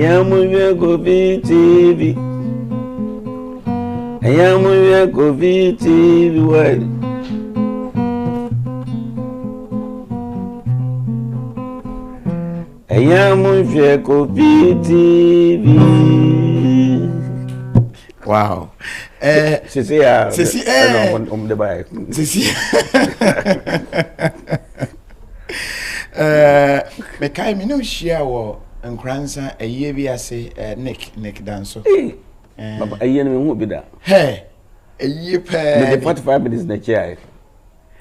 am with KofiTV. I am with KofiTV. Why? I am with KofiTV. Wow. Sisi, on the bike. Sisi. Me kai me no share wo nkransa eye bi ase Nick danso. Baba eye no me hu bi da. Hey. Eye pe. Me 45 minutes na chair.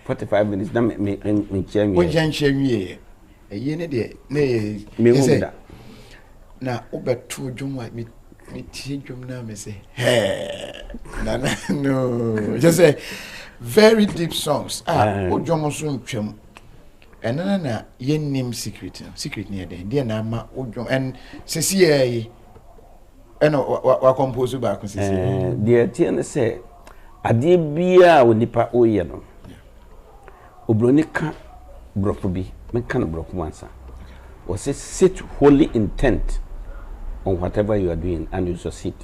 45 minutes na me chair me. Wo jan chemie. Eye ne de me hu bi da. Na obeto dwom me tie dwom na me say hey. No. Just say very deep songs. Odwom so ntwam. And na yenim secret near there na ma odwom and sesi e wa compose ba ko sesi there tie say ade bia onipa oye no obroni ka brofo bi me kan brofo wansa o say sit wholly intent on whatever you are doing and you succeed.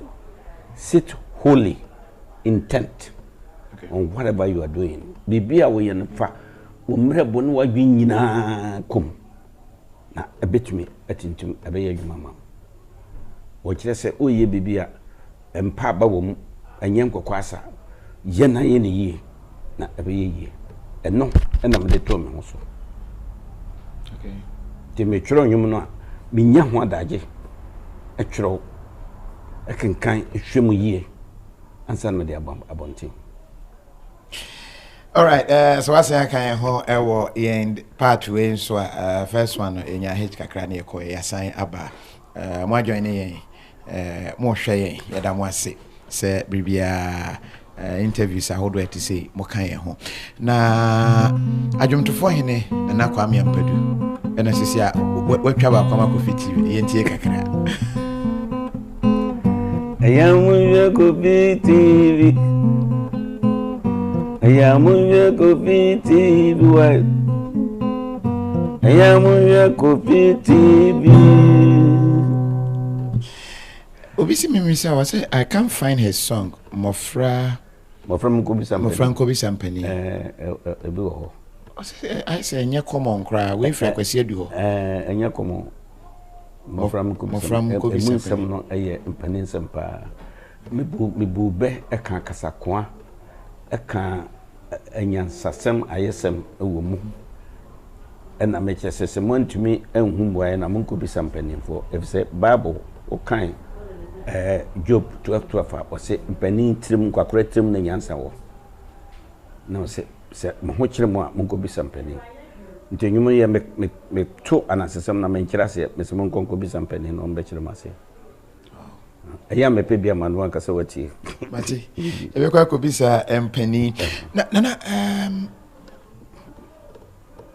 Sit wholly intent on whatever you are doing. Bibia we yen fa umre bonu wadwi nyina kom na ebetumi atintum abeye adwuma ma wo kire se oye bibia empa ba wo mu anyem kokwasa ye na ye ne yi na abeye yi eno na me de to me ho so te me tworo nwum no a me nya ho adaje etworo ekenkan ehwemu yi ansa no de abonten. All right, so I say I can ho ewo in part way so first one in your hit kakra na yeko ya sign aba mo join yen mo hwe yen ya da mo ase se bibia interviews ahodo eti say mo kan yen ho na Odwomtofohene na Kwame Ampadu ena sisi a watwa ba Kwame KofiTV yen tie kakra ayamu KofiTV. I am with KofiTV. I am with KofiTV. Obisi Mimisa was say I can't find his song. Mofra Kobi Sampani. I say nya common cry. We frequency edu ho. Enya common. Mofra Kobi Sampani no eye mpanin sempa. Me bu be e kan kasakoa. Eka enyansasem ayesem ewo mu ena meche sese montumi enhum boye na monko bi sampanimfo efse bible okan Job 12:12 o se mpanin trim kwakora trim na nyansa wo na se mo ho kire mo a monko bi sampanin ntenyum ye me to anasesem na menkira se me se monko bi sampanin no mbe kire mase aya mepe bia manu anka se wati mati ebe kwa kobisa empani na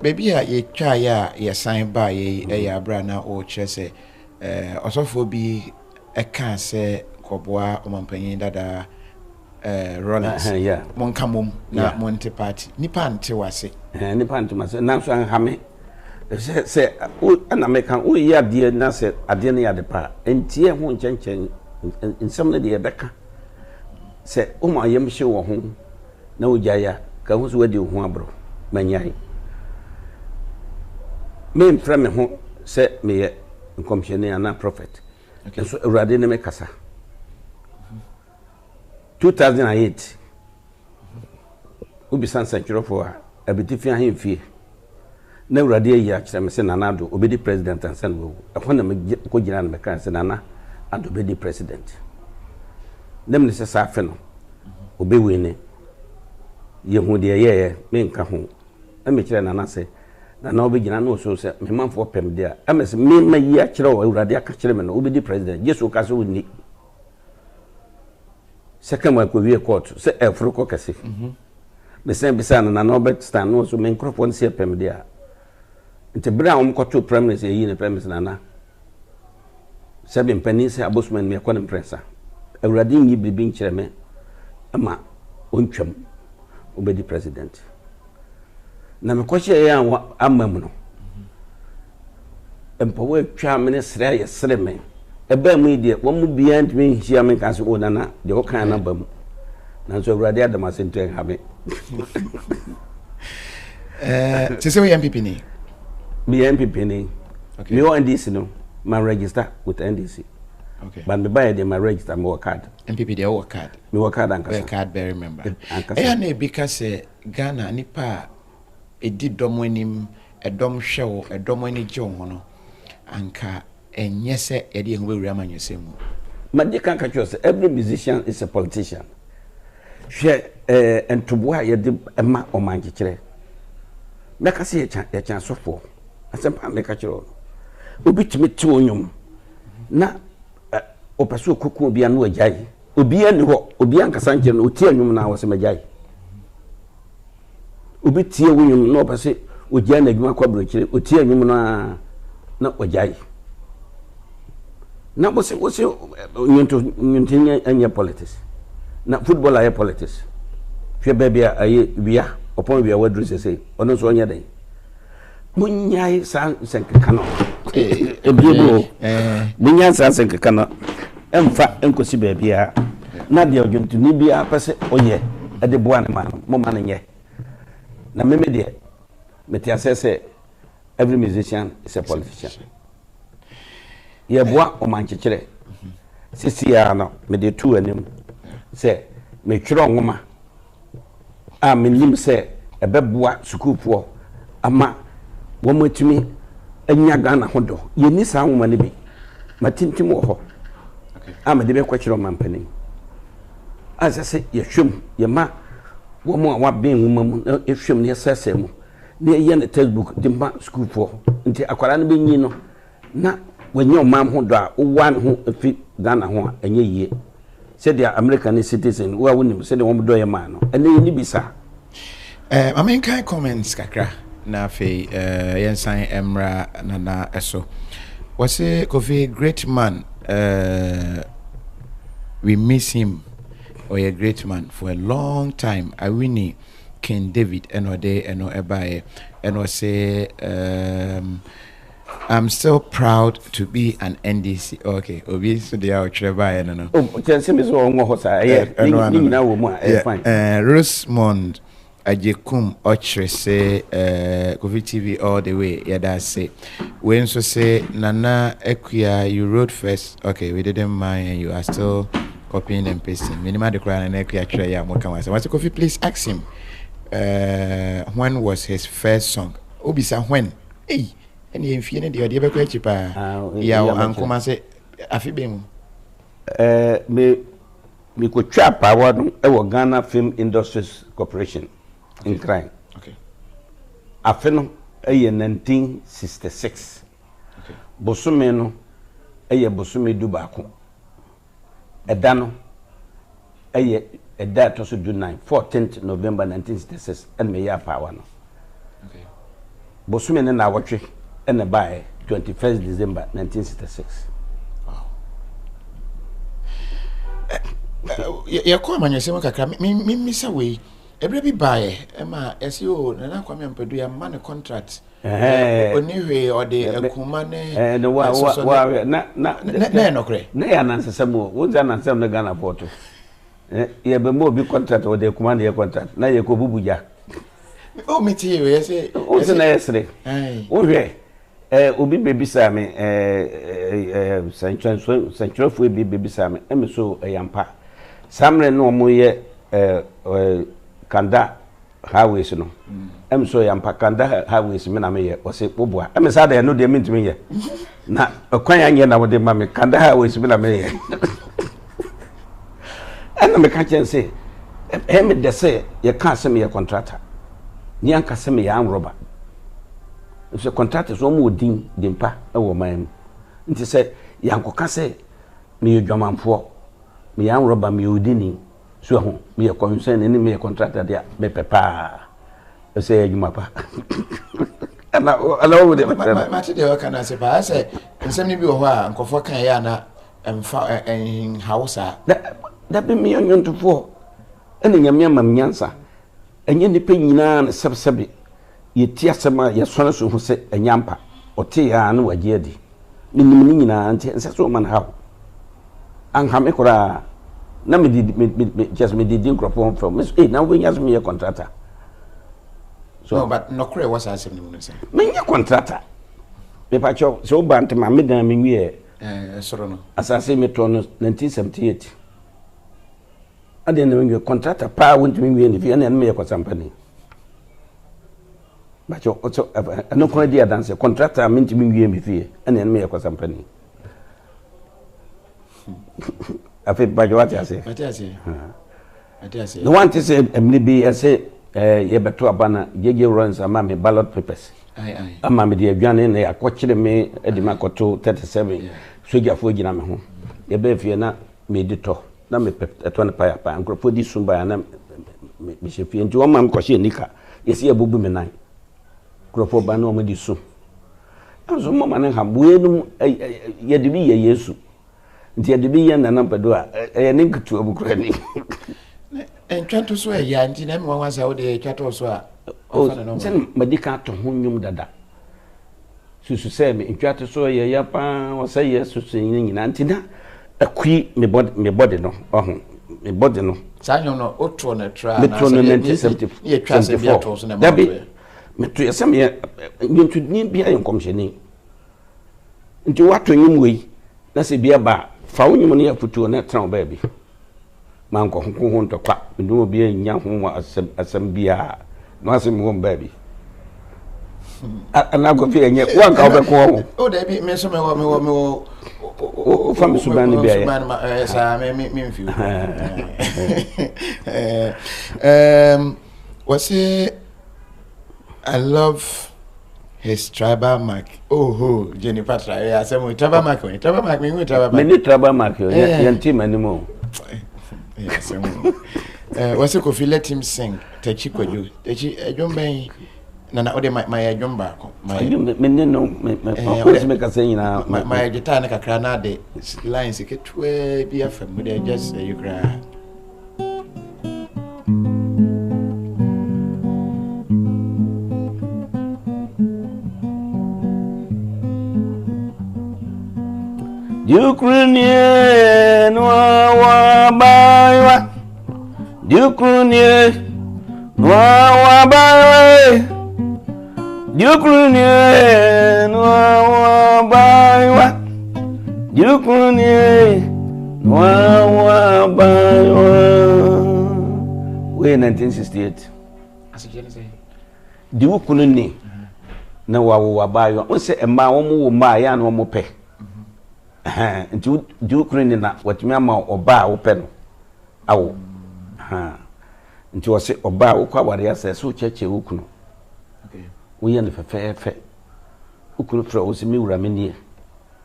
baby ye twa ya sign by ye abra na o kire se osofo bi eka se koboa omampanyin dada Rollins monka mom na monte party nipa ante wase nipa ante wase na so anhame se ana meka o ya de na se ade na ya de pa entie ho nchenchen nsem na de beka se o ma yem hye wo ho na o jaya ka ho so wadi ho abro manyai me mfra me ho se me ye nkomhene ana prophet so urade ne me kasa 2008 ubi sansa kirofo a abitifi ahemfie na urade ayi a kire me se nanado obedi president ansan wo afo na me ko gina na me kan se nana ado obedi president nem ne se safe no obewe ne ye hu de ye me nka ho e me kire nana se nana obegina na so se me manfo pem de a amese me ma yi a kire wo urade aka kire me no obedi president yesu ka so ni second one ko wie court se efruko kase me sen bisa na na obet stand no so me microphone se pem de a nte bra om ko to prime minister yi ne prime minister na sabe mpani se abosman me ko ne pressa awurade nyi bibi nkire me ama ontwam obedi president na me ko hye ya amam no empowe twa minister ya sere me ebe mu ide wo mu bia ntimi hia me kan so nana de wo kan na ba mu na so awurade adama sentren ha me se we MPP ni me MPP ni okay me on NDC no man register with NDC okay but me buy my register my card MPP dey work card me work card ankasa card bear member na because Ghana nipa edi dom anim edom hwew edom ani gye ho no anka enye se ede ho bewura amanyesemu madi kan ka chose every musician is a politician hwe entoboa ye de ema omanche kire meka se ye chan sofo asempa meka kire obi timi ti onyum na opeso koku obi anu agyayi obi ani ho obi ankasa nkire no oti anyum na wo se magyayi obi tie wonyum no opese ogya na adwuma kwabro kire oti anyum na ogyayi na wo se nyuntin anya politics na football aye politics hwe bebia aye wia opon wia wadru sese ono so nya den munyai san senkeka no ebiebo munyai san senkeka no emfa enkosi bebia na de ojuntuni bia pese oye ade boa ne ma mo ma ne nye na meme de metia sese every musician is a politician ye boa o manchekere sisi ya no me de tu anim se me twiro nwoma a me nim se ebeboa sukuupo ama wo matumi anya Ghana hodo ye ni sa nwoma ne bi matintim wo ho a me de be kwachiro mampani asase ye hwem ye ma wo mo wa ben nwoma mu e hwem ne sese mu ne ye ne textbook de ma sukuupo nti akwara ne be nyi no na wenye omam ho do a wo ho fi Ghana ho enye yie said the American citizen who are winning said the one do man and then you bisa I mean kind comments kakra na fe yensan emra nana eso was say Kofi great man we miss him or a great man for a long time I winnie King David and ode and no ebae and was say I'm still proud to be an NDC. Okay, obi so they are treba no. Oh, chance me so onwo hosa ni na wo mu fine. Rosemond Ajekum Ochre say KofiTV all the way. Yeah, that's say. We also say Nana Equia you wrote first. Okay, we didn't mind and you are still copying and pasting. Minima de Quran and Equia try ya mo kan wa say. What's Kofi please ask him when was his first song? Obisa when? Hey and ye fie ne de be kwa chipa ya ankoma se afibe mu me ko twa power no e wo Ghana Film Industries Corporation in crime okay afi no e ye 1966 okay bosome no e ye bosome du baako eda no e ye eda to so June 9 14th November 1966 and me ya power no okay bosome ne na wotwe and by 21st December 1966. Wow. Ya kwa manyesema kakra mi sa we ebre bi bae ema SEO na Kwame Ampadu ya man contract oniwe ode akuma ne no wa na no kre na ya nansesemo wonza nansem na Ghana port ye be mo bi contract ode akuma ne contract na ye ko bubuja o meti we say o se na yesre o hwe obi bebisa me central fu bi bebisa me emeso yampa samre no mo ye kanda highways no emeso yampa kanda highways me na me ye o se boboa emesa da no de me ntimi ye na kwan anye na wo de ma me kanda highways me na me ye ana me ka chense me de se ye ka se me ye contractor ni anka se me ya roba if the contract is almost dimpa e wo man nti se yankoka se me yodwamanfo me yan roba me odini so ho me ye concern ni me contractor dia me pepa e se adwuma pa ala wo de ma te de wa kana se pa se nsem ni bi wo ho a nkofo kan ya na emfa en hausa da be me yontofoɔ ene nyame mam nyansa enye ni pe nyina na sebsebe ye tiasema ye sone so hu se enyampa ote ya na waje adi minim ni nyina nti nse so man ha anhame kora na me just me did incropon from me now we has me a contractor so no but no kore was asem ni mo say me nya contractor me pa cho so bant ma me dan me wie soro no asase me to no 1978 ade na me contractor pa won't me wie ni fi na me kwa company ba cho no kore dia dance contractor me ntimi wie me fi na me kwa company afi bajwati ase the one to say MNB say ye beto abana jeje runs ama me ballot papers ama me de adwane na yakokire me edima koto 37 soja fo gina me ho ye be fie na me dito na me eto na pa pa ankrofo di sumba na me shefie nti o ma me kwhye nika yesi abubu me nan krofo ba na o me di su aso mo ma na habuenum ye de bi ye Yesu nti ade bi yan na mpado a ne nkutu abukura ni entwato so ya nti na me wanwa de twato so a sen medika to hunyum dada susu se me ntwato so ya pa wasa ye susu nyina nti na akui me body no ohun me body no sanyo no otro na tra na 1970 ye twa se bia to so na me to yesem ye ntu ni bia yenkomhye nti wato nyum wei na se bia ba fa wonyum ne afutuo na tra baby manko honko to kwa ndu obi nya ho asem bia no asem ho baby ana go fi enye wan ka obeko ho o da bi me so me wo fam suban ni bia sa me mfi was it I love his tribal mark. Oh, Jenny Patra. Yeah, some tribal mark. Tribal mark. Me tribal mark. Many tribal mark. Yanti manimo. Yeah, some. What's it called? Let him sing. Techi koju. Techi. Jombe. Na ode my jomba. My. Me no. Me kase ina. My guitar na kakra na de lines. Ketwe bi afam. Me just you cry. Dukrunye nwa baywa Dukrunye nwa baywa Dukrunye nwa baywa Dukrunye nwa baywa we 1968 asijeni say Dukrunye na wa baywa onse emma wo mu wo ma ya na wo pe nti Ukraine na watumi ama oba wo pe no awo nti wo se oba wo kwa ware asa so cheche ukunu wo ye ne fefefe ukunu fra wo se mi wura menie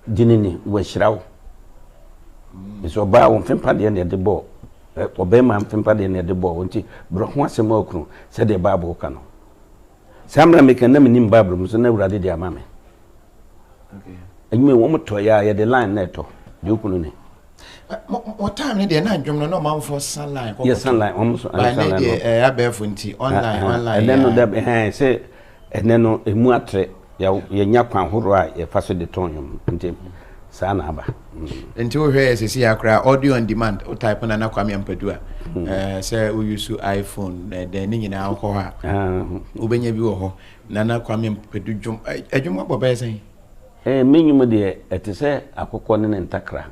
dinini wo hyirawo so oba wo mfempa de ne de bo oba ma mfempa de ne de bo nti bro ho asema ukunu se de bible ka no samra me kan na menim bible mu so na wura de amame anyume wo moto ya the line neto jukunu ne what time dey na dwom no man for sunline yes sunline almost sunline abefo nti online and then no that say and then no emu atre ya nya kwan horo a ya faso de tonyo nti sa na aba nti wo hwe sesi akra audio on demand o type na Kwame Ampadu a say we use iPhone de ni nyina ho ha obenya bi wo ho na Kwame Ampadu dwom adwom aboba sen menyum de etese akokọ ne ntakra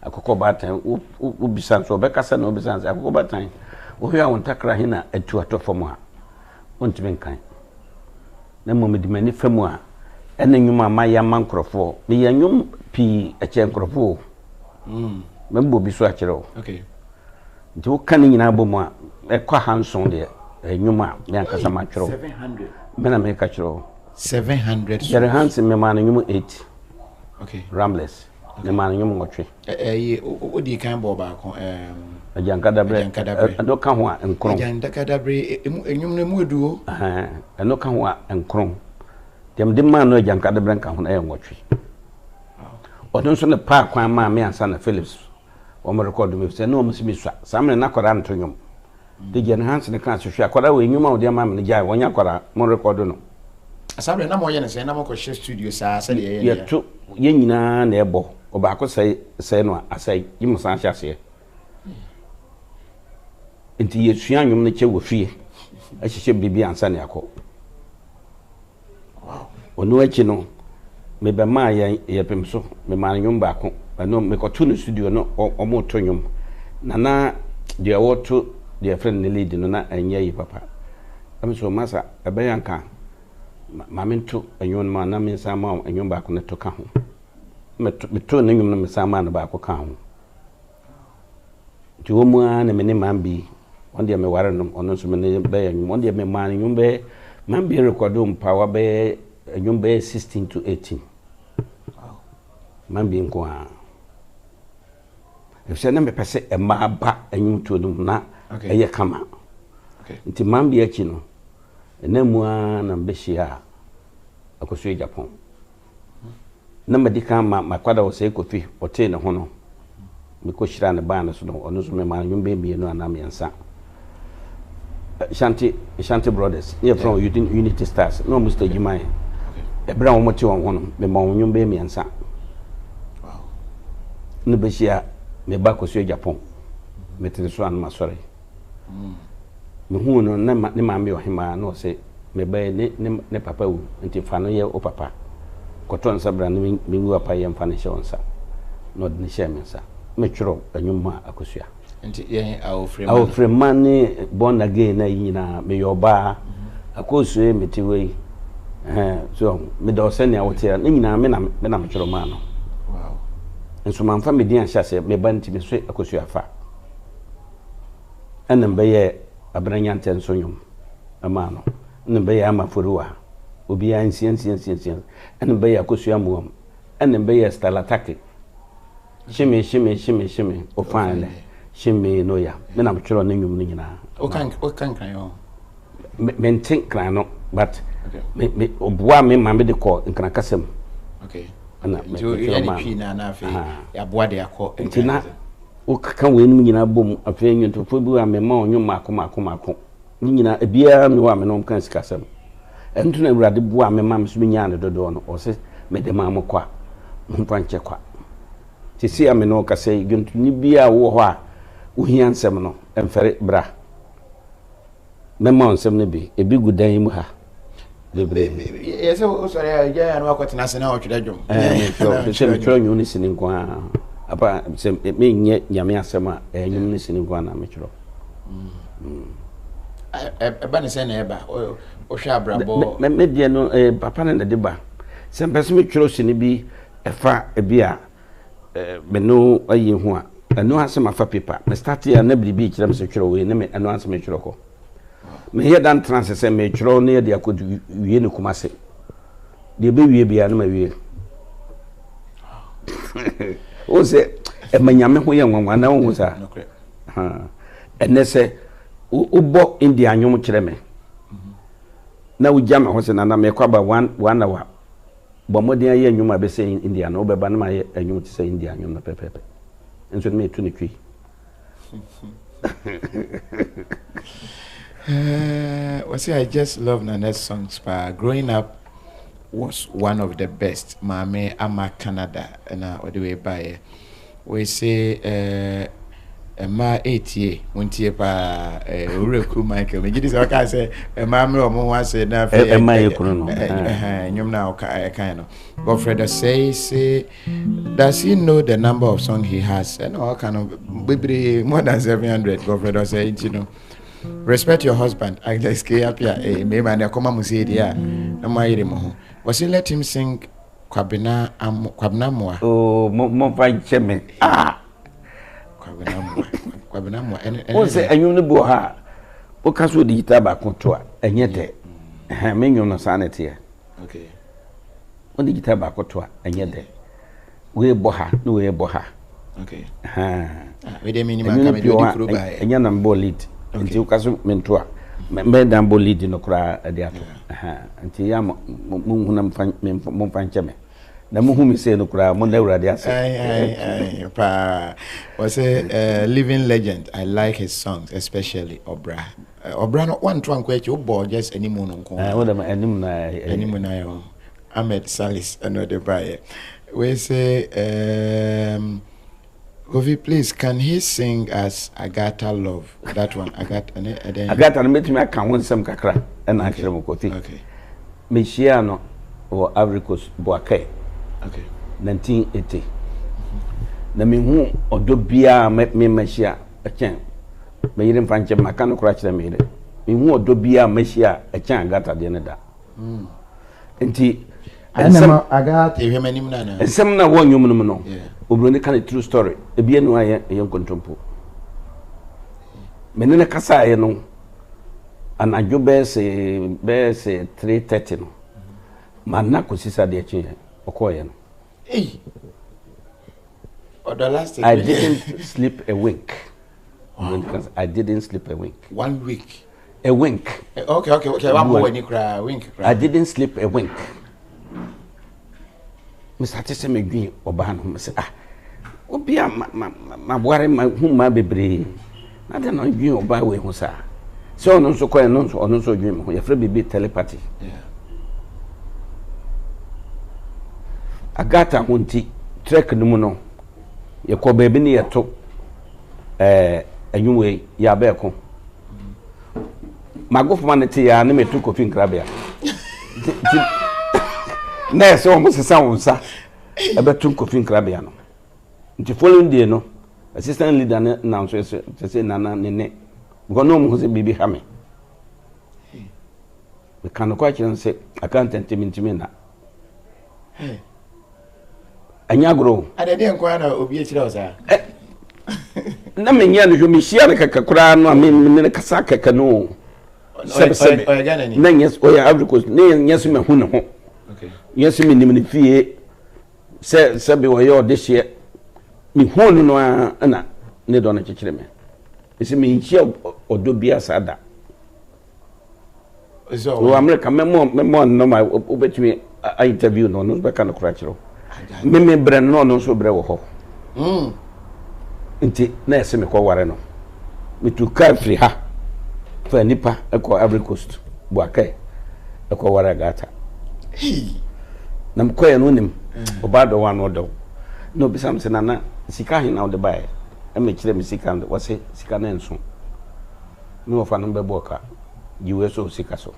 akokọ batan u bisan so be kasa na obisan akokọ batan wo hwe awon ntakra he na atu atofom ha ontime nkan na momedi mani famu a ene nyuma maya mankrofo me yanyum pi eche nkrofo membo bi so akere o okay nti wo kan nyina bomu a ekwa hanson de nyuma me ankasa ma twero 700 mena me ka twero 700 Jerry Hansen me man nyum 8 okay Rambless me man nyum ngotwe odi kan bo ba ko ajankadabre ado ka ho a enkron ajankadabre enyum ne mu eduo eno ka ho a enkron dem de man no ajankadabre ka ho na ngotwe odon so ne pa kwan ma me ansa na Philips o mo record me se no mo simi swa samre na kwara nto nyum de Jerry Hansen kan so hwa kwara we nyum a de ma me jai wonya kwara mo record no asabre na mo ye ne se na mo ko share studio sa de ye to ye nyina na ebo Obaako say no asay yim san hyase enti yesua nwom ne che wo fie ahihye bibi ansa ne akọ onu achi no me be ma ye pem so me ma nwom baako no me koto no studio no omo to nwom na de woto de friend ne lead no na anya yi papa am so masa abayanka ma mento enwon ma na me sa ma enwom baako ne to ka ho me to ne nwom no me sa ma no baako ka ho ti wo mu an me ne mambi on dia me ware no ono so me ne be enwom on dia me ma nwom be mambi record power be enwom be 16 to 18 mambi nko a if say na me pese e ma ba enwom to dum na eye kama nti mambi achi no na mu na mbehia akoso Japan na medika ma kwada wo sei Kofi ote ne ho no me ko shira ne ba na so no ono so me ma nwom be mienu ana me nsa Shanti Brothers here from Unity Stars no Mr. Jimai ebra wo moti won ho no me ma nwom be mi nsa ne behia me ba koso Japan me tiri so an ma sorry me hu no ne ma me ohima no se me ba ne papa wu nti fa no ye o papa koton sabra ne me ngu apa ye mfa ne hye onsa no de ne hye me nsa me tworo anwuma akosua nti ye awo freman ne born again na yina me yoba akosue metiwe so me do se ne awote ne nyina me na me tworo ma no wow enso man fa me din ahyase me ba nti me so akosua fa enem be ye abranya ntenso nwom ama no enem be ye amaforuwa obi ansian enem be ye akosua muom enem be ye stalatake shime o fine shime no ya me na mtwero na nwom no nyina o kan yo mentin kran no but me obua me ma me de ko nkran kasem okay ana me pi na afi ya boa de akọ ntina o kan we no nyina bom afi nwuntofo bi wa me ma onwom mako ni nyina ebia me wa me no kan sikasem entuna urade boa me ma me so nya ne dodo no o se me de ma mokwa mpanche kwa tisi ame no kasai guntu ni bia wo ho a wo hiansem no emfere bra mema onsem ne bi ebi gudan mu ha lebre yese o sore ya no akotena se na o tweda dwom se me twero nyu ni sini kwa apa se me nye nyame asem a nyu ni sini kwa na me twero eba ne se na eba o hwa abrabo me die no papa na de ba se mpese me twero sini bi efa ebia beno ayi ho a eno asem afa paper me start ya na blibi kira me se twero we ne me eno asem me twero ko me here dan trans se me twero ne de akodu wie ne kumase de be wie bia na ma wie o se e manyame ho ye nwanwa na wo sa ha ene se u bo india anwom kire me na u jama ho se na me kwa ba 1 hour bo modin aye anwum a be se india no be ba na ma ye anwum ti se india anwum na pepepe enso me tu ne twi I just love Nanette's songs. Growing up was one of the best. Mame ama Canada and all the way by. We say ma 8 year won't pa Ureku Michael. Me just okay say mame omo wan say na fe ma yekunu no. Nyom na kind of. Godfrey say does he know the number of songs he has? And all kind of baby more than 700. Godfrey say you know. Respect your husband. I just came up here. Maybe I come and say it. No more. Was he let him sing Kwabena Moa? Oh, mo fine cheme. Kwabena Moa. O say anyu ne bo ha. O kaso di guitar ba konto a enye de. Me nyu no sanity. Okay. O di guitar ba konto a enye de. We bo ha, no we bo ha. Okay. We dey minimum come do the crew by. Enye na mbo lead. Nti ukaso mentoa me dambo lead no kra ade ato nti ya mo huna mo fancheme na mo hu mi se no kra mo na urade ase pa was a living legend. I like his songs, especially Obra no one twan kwachi obo just animu no nko what am animu na yo Ahmed Salis another buyer we say, Kofi, please, can he sing as Agatha Love? That one, Agatha. Agatha, I met me. I can't want some kakra, and I shall go think. Okay. Michiano or Avricos Boake. Okay. 1980. Na me hu odo bia me machia a chan. Me yire mfanche makano crutch na me yire. Me hu odo bia machia a chan Agatha de neda. Enti Agatha ehwemanim na na. Ensem na wo nwum no. Obroni kan true story. E bia no aye nkontompo. Me ne kasa aye no. Anadwo be se 3:30 no. Manna ko sisa de achi okoye no. Or the last I didn't sleep a wink. Wow. Because I didn't sleep a wink. 1 week. A wink. Okay. One more when you cry, wink. I didn't sleep a wink. Mr. Tisse me gwi oban ho say obi a ma boare ma huma bebre. Na de no gwi oba we ho sa. So ono so koye no so ono so gwi me ho. Ye fra bibi telepathy. Yeah. Agatha hunti trek no no. Ye ko baby ni yeto anwuwe ya be ko magofo man te ya na metu kofi nkrabia na se o mo sesa wonsa e betu kofi nkrabia no nti following day no assistant leader na so se nana nene because no mo se bibi ha me we kan ko akire se accountant timi na anyagro adede nkwa na obi ekira osa na menya no mi shia na kakakura no me kasa kaka no sebe na yes oya Africos ne yes me hu ne ho okay yes me nim ne fie sebe oya odehye mi hu no na ne do na kekere me ese me nchia odo bia sada so America memo no ma obetumi a interview no be kan kura kiro me brand no so bre wo ho nti na ese me ko ware no me tu car free ha fa nipa e ko Ivory Coast Boakai e ko ware Agatha na mko ya no nim obado wa no do no bisam se na sika hin na de bae e me kire me sika ndo wase sika na enso me wo fa no be boka jiwe so sika so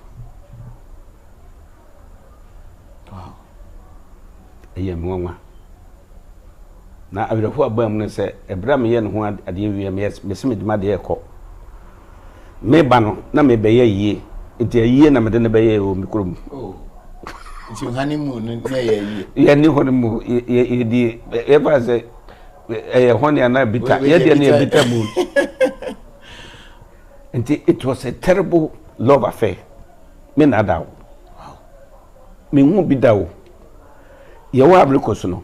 eye mwanwa na abirafo abam ne se ebra me ye ne ho ade wie me se meduma de ekọ me ba no na me be ye yie nti yie na me de ne be ye o mikrom nti honeymoon ne ye yie ye ni honeymoon ye di e ba se e honey na bita ye de na bita moon nti it was a terrible love affair me na dawo me hu bi dawo ye wa Africos no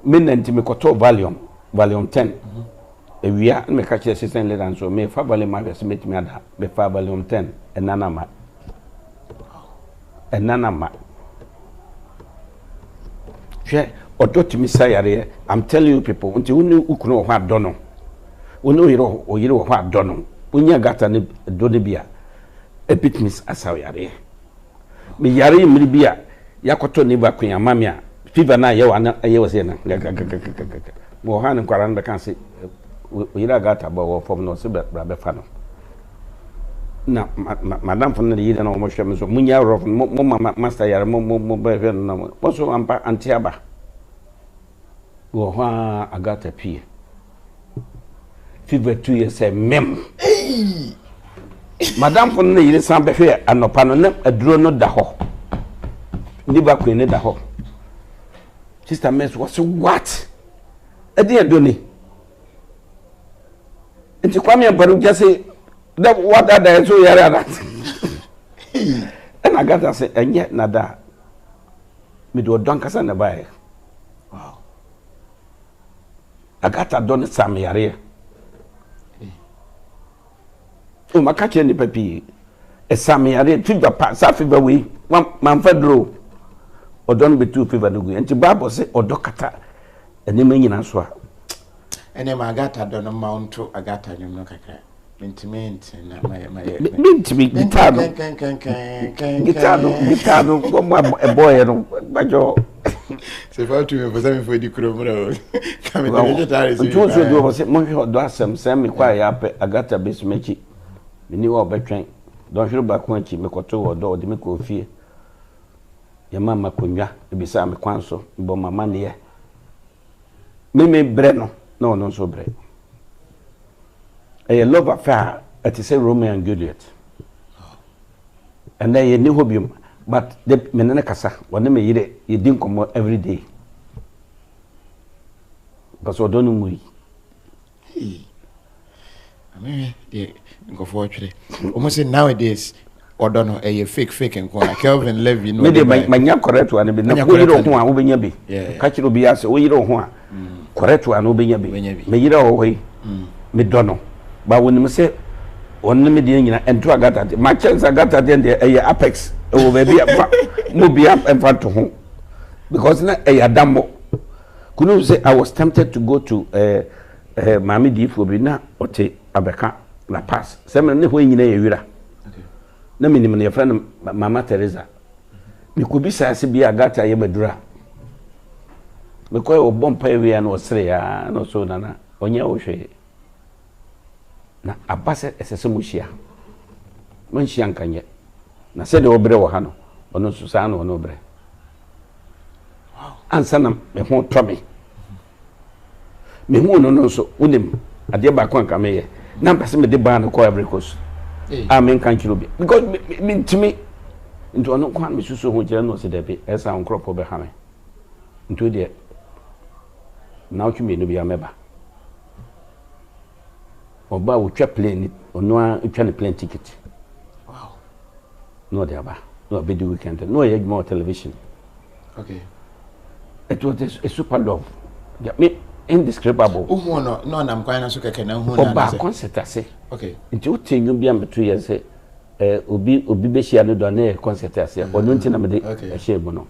me nanti me koto volume 10 ewia me ka che assistant leader so me fa volume ma se metimi ada me fa volume 10 enana ma che odotimi sayare I'm telling you people unti unu ukuno ho adono unu yire ho adono unya Agatha ne do de bia epitmis asaware me yare mri bia yakoto ne ba kun amamia fever na ye was na mo han kwara nda kan se yira Agatha ba wo fom no se bra be fa no na madam fon na yira na mo hwem so munya rof mo master yare mo ba fe no mo so ampa antiaba wo ha Agatha pie fever 2 years mem madam fon na yira san be fe anopa no na aduro no da ho ni ba kun ne da ho Sister Mess was what? Edi adoni. Enti Kwame Ampadu just say that what that so yare that. And Agatha say enye nada. Me do don kasa na bae. Wow. Agatha don sam yare. O makache ni papi. E sam yare fiba pa sa fiba we man fedro. Odon betu fever no go enti Bible say odokata enema nyina so a ene ma Agatha don mount Agatha nyum no kakra intimate na gitano gitano boy no bajo Se fa tu me for for di kuro bro. Come the vegetarian. Ntu so do say mo hwe do asem say me kwa ya pe agata besumachi. Me ni wo betwen. Don hwe ba ko anchi me koto wo do de me ko fie. Ya mama konwa e bi sa me kwan so bo mama ne ye. Me bre no. No so bre. A love affair at say Romeo and Juliet. And then you knew hobium, but the menene kasa, when me yire, you didn't come every day. Because we don't know we. I mean, go for it. Almost nowadays, or don't know a fake and corner. Kelvin Levy, no, my correct one, be no, we don't want to be. Catch it be as we don't want. Correct one, no, be me, you know, way, me don't know. But when you say, one median and two agata, my chance I got at the end a apex over be up and front to home. Because a dambo. Couldn't say I was tempted to go to Mammy D for Bina or take Abeka La Paz. Seven when you know, no minimum your friend Mama Teresa. Me could be sassy be a gata yebedra. Because bomb pay and was say, no so nana, on your way. Na abase esese muhia manhia nkanye na se de obre wo ha no ono susa na ono obre wow ansa na me ho tomi me hu no so unim ade ba kon ka me ye na mpase me de ba na ko abrikos amen kan kilo bi because me ntimi nto ono kwa me susu ho jere no se de bi esa nkropo be ha me nto de na otwi me no bi ameba Oba utwa plane ono utwa ne plane ticket. Wow. No dey aba. No be the weekend. No yet more television. Okay. It was a super love. Yeah, me indescribable. No na mkwa na so keke na hu na. Oba concert ase. Okay. Nti utenyu bia metu ye se obi be hia no do na concert ase. Ono nti na me de hia mu no.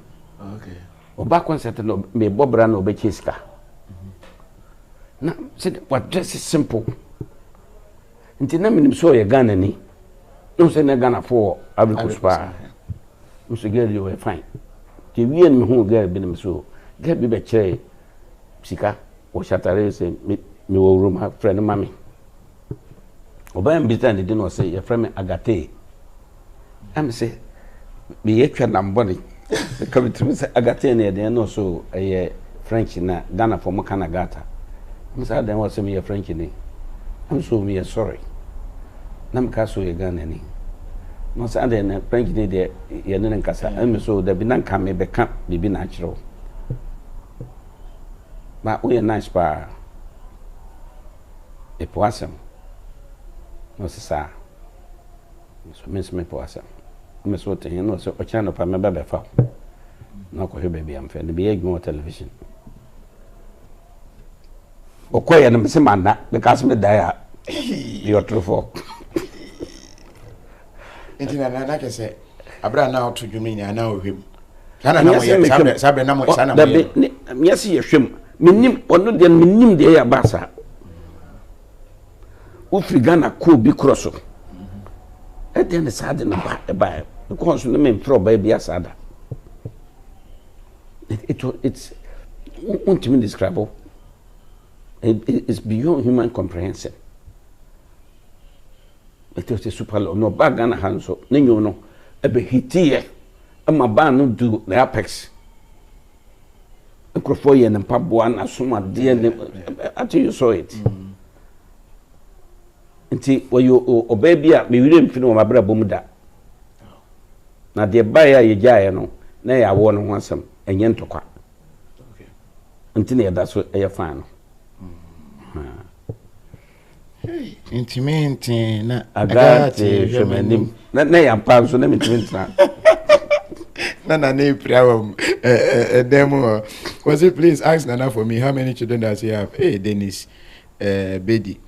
Okay. Oba concert no me bobra na obe chiska. Na said what just is simple. Nti na minim so ye Ghana ni no se na Ghana for abrikus pa no se girl you were fine ti wie me hu girl bi nim so girl bi be kire sika o shatare se me wo room ha friend mami oba mbita ne di no se ye friend me Agate am se me ye twa namboni the committee se Agate ne de no so ye French na Ghana for mo kana gata am say den was me ye French ni I'm so me sorry. Nam kaso ye Ghana ni. No say ade na French ni de ye ne nkasa. Am so da bi nan ka me be ka bibi na akiro. Ma o ye nice pa. E poasem. No se sa. So me poasem. Me so te no so o channel pa me be fa. Na ko he baby am fe. Ne bi ye gmo television. Okoye na mse manna because me die your true for intina na ke se abra na oto dwumi ni ana ohwem kana na mo ye sabe na mo sana mo ye miasi ye hwem minnim ono de minnim de ya basa ufri Ghana ko bi kroso e de ne sade na ba because no me pro ba bi asada it's won't me describe. It's beyond human comprehension. It was a super low. No bag and a hand so. Ninyo no. Ebe hitiye. Ama ba no do the apex. Nkrofoye and Pabua na suma dear. Until you saw it. Until when you obey beer, me will feel my brother Bumuda. Now the buyer ye jaya no. Nay I won one some and yentoka. Until that's what I find. Intimate na Agate Shemanim. Na yam pan so na mitintra. Na prayer demo. Was it please ask Nana for me how many children does he have? Hey Dennis Bedi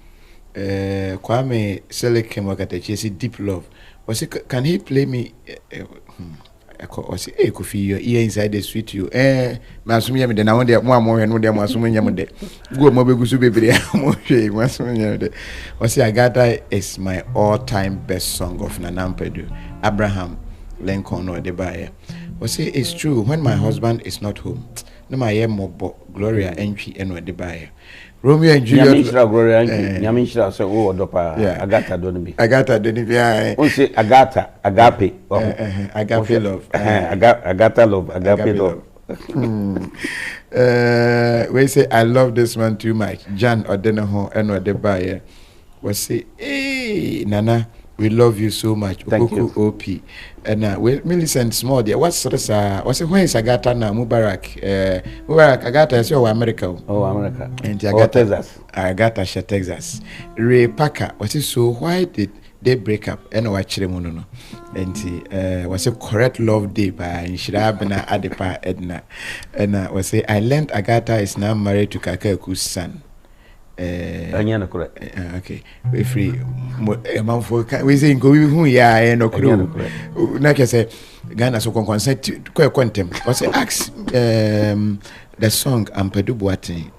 Kwame Selekem Wakatechi Deep Love. Was it can he play me was it Kofi your ear inside the sweet you masumi me de na won mo amon no de masumi nyam de go mo begusu bebre mo hwe masumi nyam de was it Agata is my all time best song of Nana Ampadu Abraham Lincoln or the buyer Was say it's true when my husband is not home. No my mobo Gloria entry and what the buyer. Romeo and Juliet. Gloria Nyamisha say oh dopa Agatha Donibi. Agatha Donibi. We say Agatha, agape. Agape love. Agatha love, agape love. We say I love this man too much. Jan Odenaho and what the buyer. We say, hey Nana, we love you so much. Thank you. OP. And we Millicent Small there. What's when is Agatha now? Mubarak. Mubarak Agatha is your America. Oh, America. And Agatha, Texas. Agatha she Texas. Ray Parker. What is so? Why did they break up? And watch them no. And was a correct love day by Shirabena Adepa Edna. And was say I learned Agatha is now married to Kakeku's son. Correct. Okay. We free. We say go who ya no crew. Like I say, Ghana so consent to quantum. Was ask the song Ampadu Boateng.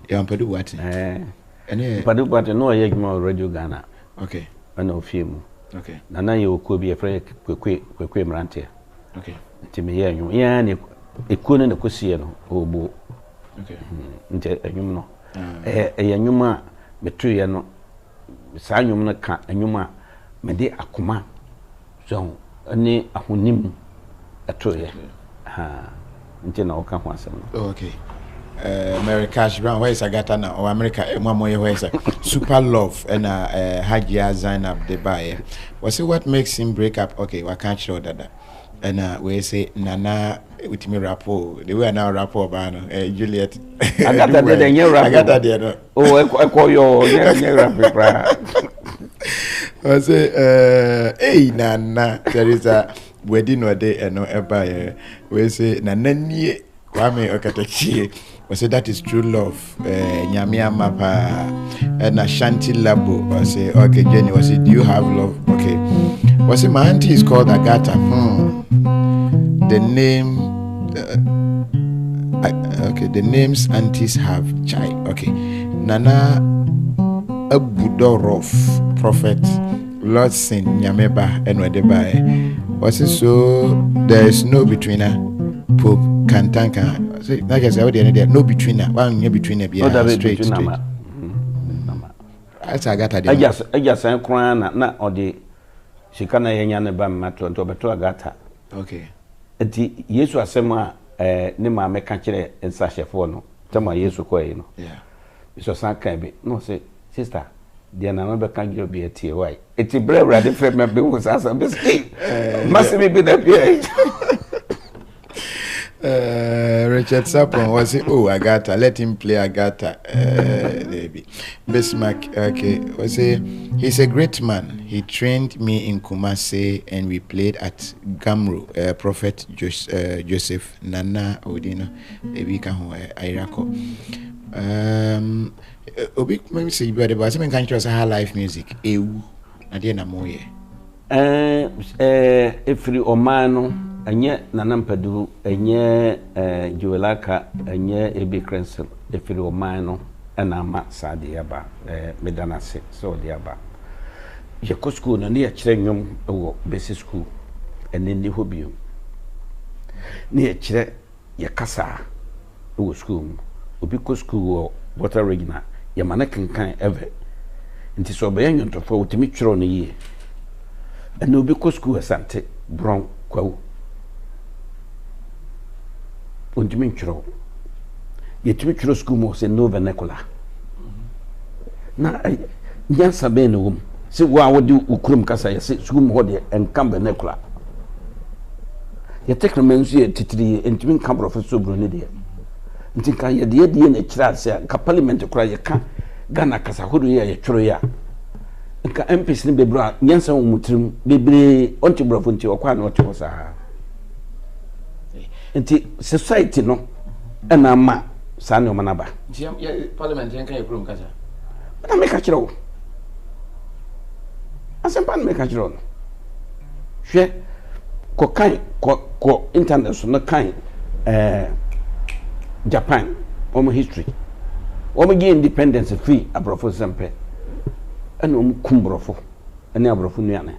Ampadu Boateng. Ampadu Boateng no yegma radio Ghana. Okay. Ano film. Okay. Nana you could be a friend kwekwe mrante. Okay. Timi ya nyu. Ya ni ekunu na kosie no obo. Okay. Nte enyum no. Enyuma metuye no saa nyum no ka enyuma me de akoma so ani ahonim etoye nti na oka ho asem no. Okay. Mary Cash Brown, where is Agatha now? Or America, where is Super Love and Hajia Zainab the buyer. Was it what makes him break up? Okay, I can't show that. And we say Nana with me rapport. They were now rapport ban Juliet. Agatha did a new rap. Agatha did. Oh, I call your rap. I say, hey Nana, there is a wedding or day and no ever. We say Nana ni Kwame Ampadu. We say that is true love. Nyamia Mapa and Ashanti Labo. I say, okay, Jenny, was it do you have love? Okay. Was it my auntie is called Agatha? The name okay, the names aunties have chai. Okay. Nana Abudorov, prophet, Lord Sin Nyameba and Wedebai. Was it so there is no betweener? Pope Kantanka. Like I said, there no betweener. One year betweener be straight. That's Agatha. I just say crying na or the she can't yanya ne ba mato to beto Agatha. Okay. Enti Yesu asema ne ma meka kire ensa chefo no. Tama Yesu koyi no. Yeah. So san kan bi no say sister dia na no be kan giro bi etie why. Eti brewra de frame me be was asa be say. Must be that here. Richard Sapon was it? Oh, Agatha, let him play Agatha. Baby. Bismarck, okay. Was it? He's a great man. He trained me in Kumasi and we played at Gamro. Prophet Joseph Nana Odino. Ebika ho Irako. Obi, maybe say you better, but I can't trust her live music. Ewu. Adiana moye. Every Omano. Anye Nana Ampadu, anye Juelaka, anye Ebi Crensil, efiri omano, enama sa diaba, medana se, so diaba. Je ko school na ni a kire nwom wo basic school, ene ni hobium. Ni a kire ye kasa wo school, obi ko school wo water regional, ye mana kenkan ever. Nti so be Odwomtofo utimi twiro no yie. Ene obi ko school asante, bron kwawo. Untimi twiro yetimi twiro school mo se no vernacular na nyansa be no wom se wo a wodi ukurum kasa ye se school mo de enkam vernacular ye teknomensu ye titiri entimi nkam professor broni de ntinka ye de na kira se ka parliament kura ye ka Ghana kasa hodo ye twiro ya nka MPs ni bebra nyansa wo mutirim bebre onti brofo nti okwa na ote wosa nti society no ena ma sa ne omanaba nti parliament yan kan ekrum kasa na me ka kire asempa me ka kire no hwe ko kan ko internet so no kan Japan omo history omo gi independence free abrofo sempe ena omo kumbrofo ena abrofo nuane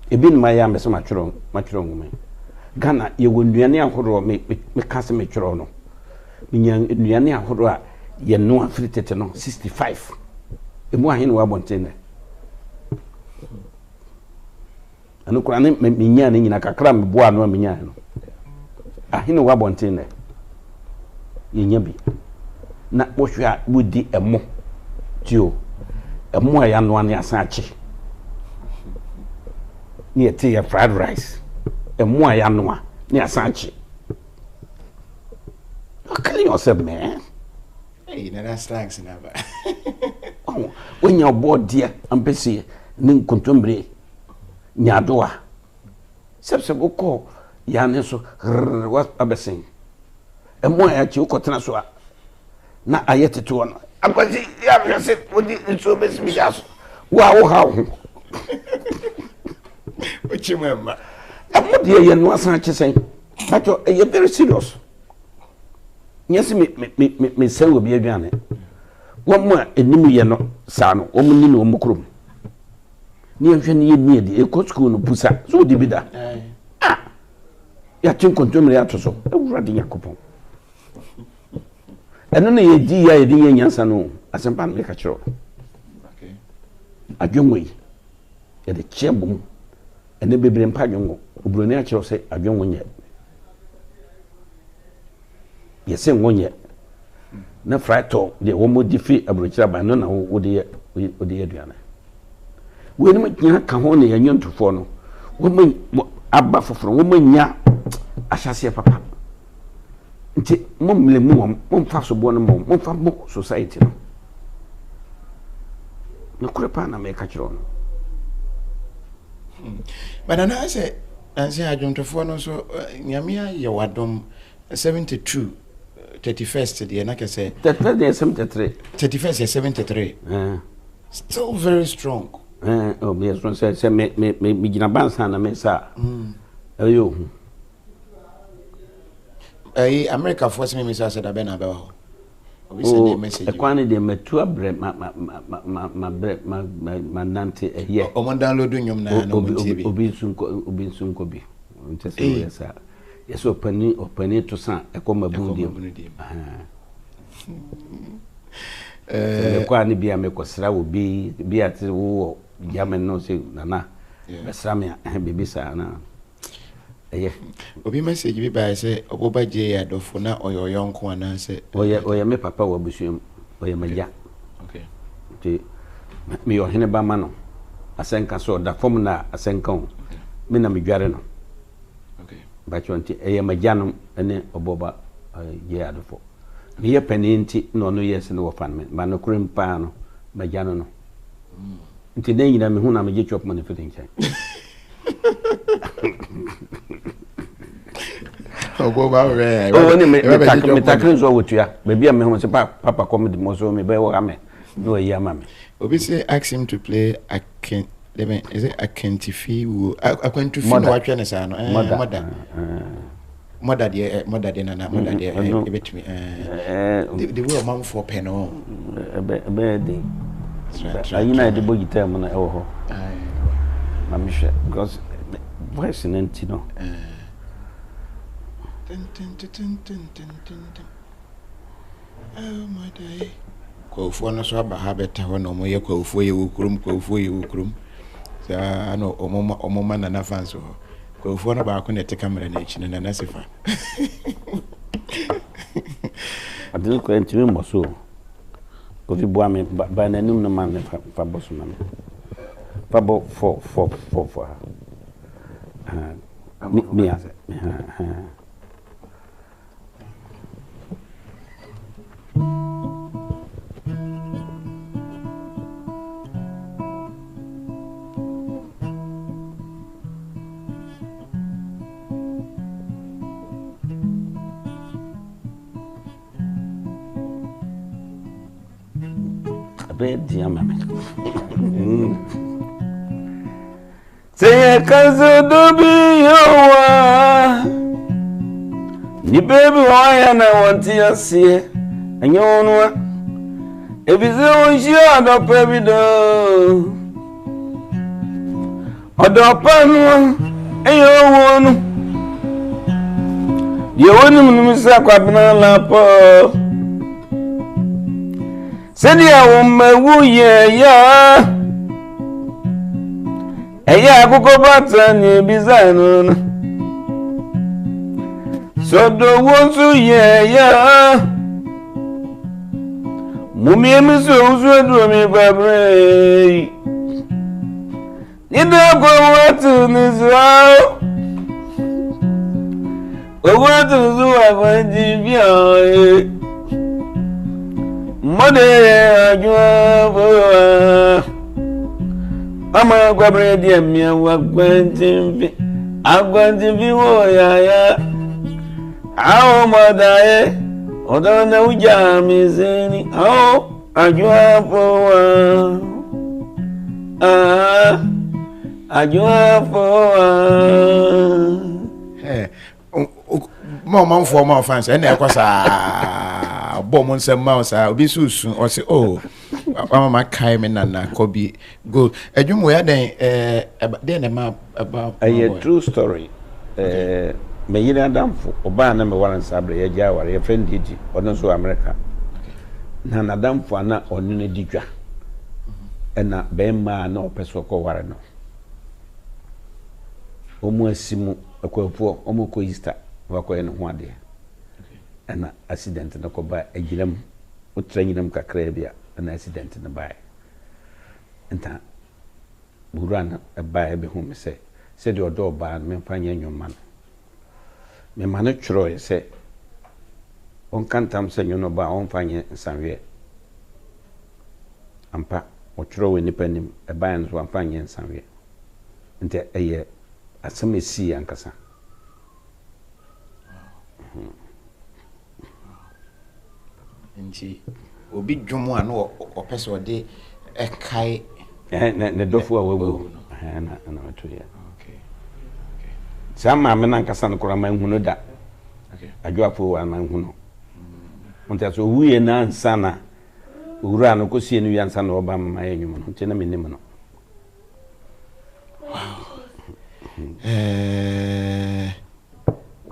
ebi no maya me so matwero ngome Ghana ye wo nnuane ahoro me kase me twero no minya nnuane ahoro a ye no afiri tete no 65 emu ahe no wabonten anu kura ne minya ne nyina kakra me boa no minya no ahe no wabonten ye nya bi na wohwe a wodi emo tio emo a ya no ane asache ni ete ya fried rice emo a ya no ni asache. Killing yourself, man. Hey, that's thanks never. Oh, when you're bored, dear, I'm busy. Ning contumbre, Nyadoa. Subsebo Yaneso, what abbessing. And more at you, Cotanaswa. Na ayete to one. I'm going to say, what did so best me as? Wow, how? Which you remember? And what dear, you know, saying, but you're very serious. Yes, me say will be a gun. One more enemy, you know, son, woman in Omukrum. Near the eco school no pusa, so dibida. Ah, Yatin contumely out so, running a coupon. And only a dear Yansano, as a pan make a show. A young way at the chair boom, and the baby and Pagongo, who Brunaccio say a young one yet. Yes, one yet. Na frato de womo difi abrochira ba no na wo de aduane we ni nya ka ho ne yanyo ntofo no wo abba foforo wo nya ahyase papa nti momle mu momfa so bo no momfa mo society no no kurepa na me ka kiro no but na say adwomtofo no so nyamia ye wadom 72 31st the na say 73 31st is 73 still very strong oh yes one say me gina bansa na me sa ayo America force me say that be na be ho obi send a message ekwani de metu abre ma nante here o mon download nyom na TV obi nsunko bi ntese yes yes opani to san ekoma bundi kwa ni bia mekosra wo bi ati wo jamen no se nana besra me bibi sa na obi message bi ba say oboba je ya dofo na oyoyonko ana se oye me papa wo busuam oye maja okay ti me yo hene ba ma no asenka so da fom na asenka o me na me dware no bachonti eye majano ene oboba je adofo mi ye penenti no no yes no wofan me ba no kurim pa no majano no nti den nyina me hu na me je chop money fitin chan oboba re ni me takrin zo wotua be bia me hu se papa comedy mo so me be wo ame no ye ama me obi say ask him to play is it Akentifi Akentifi no watch na sa no mother de na ebetimi the way man for pen o be de ayina de bogita mo na ewo ho ma mi hwe because voice nenti no oh my day kwofo no so aba ha beta ho no mo ye kwofo ye wukurum sa no omoma na fans ho kwofo no ba ko ne te camera na echi na nasifa adil ko entimi mo so ko fi boa me ba na num no man fa boso na me fa bo for me Dia mame Say kazo dobi yowa Ni baby why na want ya see anyonwa ebize onji ada pebido Odopanu eyo wonu ye wonu munumisa kwabna lapo sedi awoma wuye ya eya akoko batani bizanu sodo wonsu ye ya mumi emiso uzu edu mi babre Nida go watu nizwao watu zuwa kwenjibia Mode ajua boa Mama kwa bredi ya miya wakwenjimbi wo ya Ao madaye Odona ujamizini Ao ajua boa Ajua for Mama for more fans, and I was a bomb some mouse. I'll be soon or say, oh, my Kaiman and Kobe go. A young way then a map about a true story. May you dam for Oba number 1 and Sabre, a Jawa, a friend Digi, or no so America. Nana dam for an or Nunidija. And na bema no pesoko warano omo asimu akwafo omo ko Easter wako en ho ade and accident na ko ba agiram utranyinam kakra bia na accident na ba enta burana ba e be hu me se de odo ba me mfanya nyoma me manu chro se on kantam se nyono ba on fanya sanwe ampa Ochro we nipanim e ban so amfanye nsanwe nte eye asemesi ankasa nti obi dwomo ano opese ode ekai ne dofu awu na wato ya okay sama me nankasa no kora man hunu da okay adwafo wa man hunu nte so wuye na ansana Ura no kosi enu yansa na oba mama enyum no nti na menim no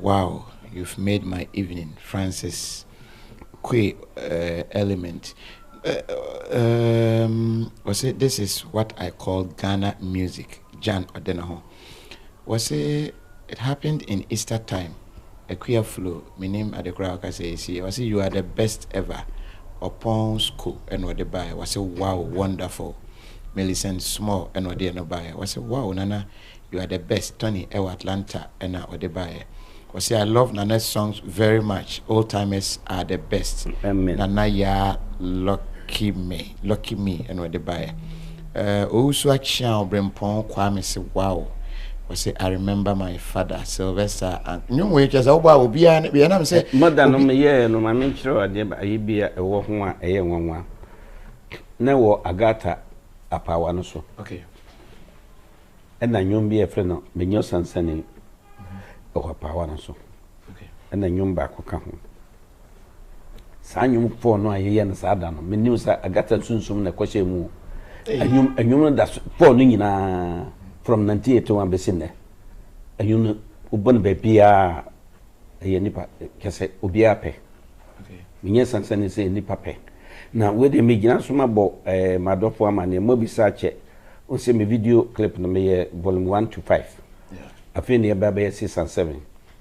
wow, you've made my evening, Francis Kwe Element. Was it this is what I call Ghana music, Jan Odenaho. Was it happened in Easter time, a queer flow, my name at the crowd I say was it you are the best ever. Upon school and what they buy was a wow, wonderful. Millicent Small and what they no buy was a wow, Nana, you are the best. Tony Ewa Atlanta and what they buy was say I love Nana's songs very much. Old timers are the best. Amen. Nana ya lucky me and what they buy. Also action Brempon Kwame say wow. Was say I remember my father Sylvester and you way just will be an say mother no me ye no ma me chiro ade ba yi bia e wo ho a eye nwanwa na wo agata apawa no so okay and na nyom bi e fre no me nyo sansani o apawa no so okay and na nyom ba ko ka ho sa nyom fo no ayeye na sa da no me nim sa agata sunsum na kwahye mu anyom da fo no nyina from 1981 besine ayun ubon bebia ye nipa kese obia pe okay minye sansane se nipa pe na we de me gina so mabo madofo amane mo bisa che on se me video clip no me volume 1 to 5 yeah afi ne ba be 6 and 7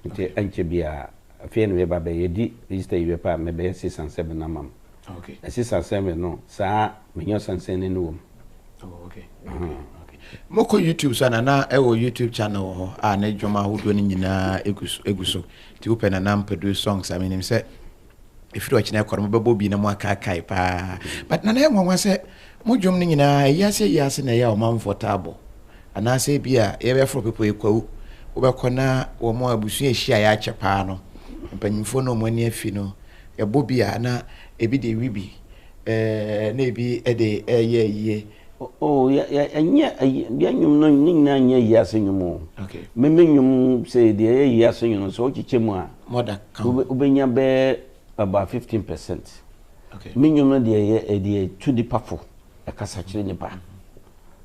nti anche bia afi ne ba be yedi register you pa me be 6 and 7 na mam okay 6 and 7 no sa minye sansane no oh okay okay Moko YouTube sana na ewo YouTube channel ho a na dwoma hodo ni nyina eguso ti open na Ampadu songs I mean say if you watch na kwaro bebo bi na mo akakai pa but na enwa say mo dwom ni nyina yase na ya o comfortable ana say bia ye be for people ekwawu wo be kona wo mo abusu ehia ya chepa no mpanyimfo no mo ani afi no ebo bia na ebi de wibi na ebi ede ye oh ya nyum no nyina nya yase nyum okay me nyum say de yase nyum so chichemu a mother kan ubenya be about 15%. Okay. Minimum no de to the pafo akasa kire nipa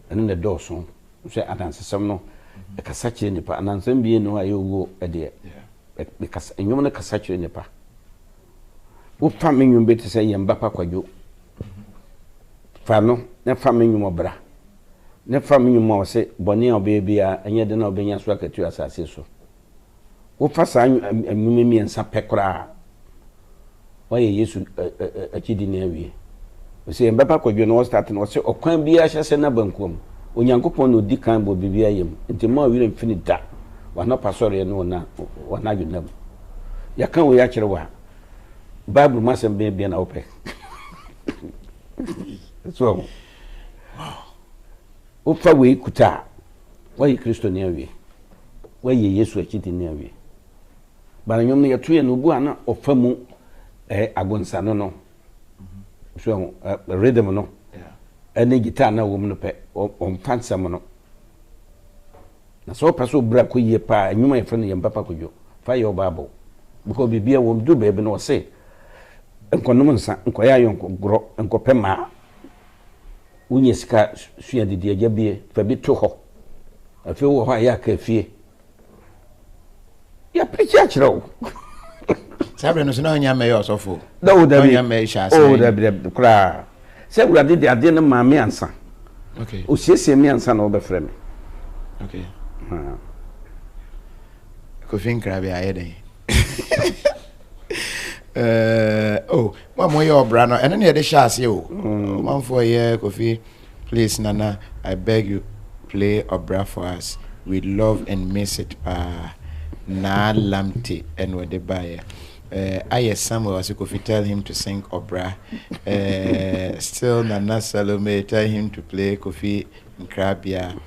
ene ne do so so adansesem no e kasa kire nipa anansem bie no ayo wo e de e kasa enwom no kasa kire nipa wo fa menwom beti se yemba pa kwadwo fa no ne fa menwom obra ne fa menwom o se boni obe bia enye de na obenya so akatu asase so wo fa sa enwom miensa pekra waye Yesu akidi na awie o se yemba pa kwadwo no start no se okwan bia hyese na bankom onyankopon no di kan bo bibia yem nti ma wire mfini da wana pasore no na wana yunam ya kan wo ya kire wa Bible masem be na ope so o fa we kuta waye Kristo ne awie waye Yesu akiti ne awie ba nyom ne yeto ye no bu ana ofa mu agonsa no so rhythm no ene guitar na wo mu no pe on fansam no na so paso bra ko ye pa nyuma ye fa no ye mpapa kodwo fa ye Bible because bibia wo do be no say enkonom nsa enkoya yonko gro enkopema unye sika sua didi agya bie fa bi to ho afi wo ha ya ka fie ya preach akiro sabre no sino nya me yo sofo da da nya me sha se o da bi kra se wura de ade na ma me ansa okay o siesie me ansa na obefre me okay Kofi Krabi ayeden oh mama yo bra no ene ne de sha ase o man for here Kofi please Nana I beg you play Obra for us we love and miss it na lamte and we de buy I Samuel was Kofi tell him to sing Obra still Nana Salome tell him to play Kofi Krabia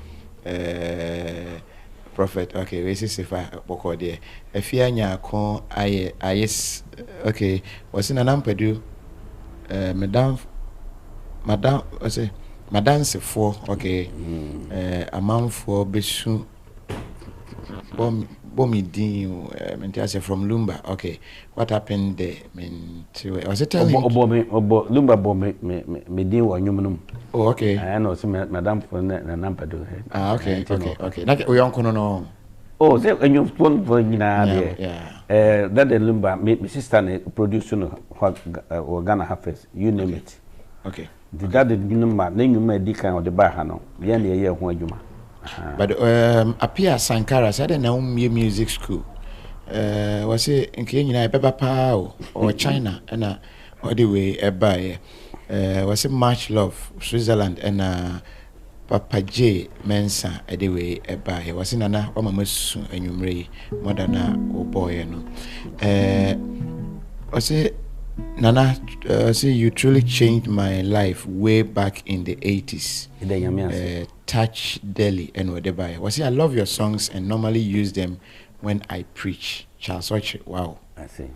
Prophet okay we see if I boko there if you anya kon ayes okay was in Nana Ampadu madam I say madam se for okay a man for besu bomi din mentia from Lumba okay what happened there was it telling Lumba me din wo nyum oh okay I know so madam for Nana Ampadu okay like we on kono no oh say nyum phone for nyina there that the Lumba me sister na produce no Ghana Harvest you name it okay the that the nyuma na nyuma di kan o de ba ha no ye na ye ho adwuma but appear Sankara said na music school was it nke nyina beba pa or China and all the way by was it Much Love Switzerland and Papa J Mensa anyway by was in Nana o mama su anwumre modana o boy no was it Nana see you truly changed my life way back in the 80s touch Delhi and whatever was it I love your songs and normally use them when I preach Charles Oche wow I see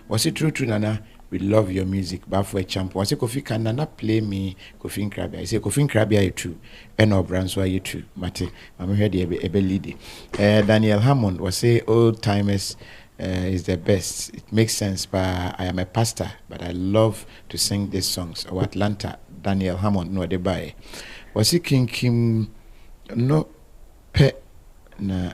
was it true Nana we love your music but for a champ was it Kofi can Nana play me Kofi Krabia I say Kofi Krabia you too and Obranso you too Mate I'm here the ebe lead Daniel Hammond was say old timers is the best. It makes sense, but I am a pastor, but I love to sing these songs. Or Atlanta, Daniel Hammond, no de buy. Was he King Kim no pet na?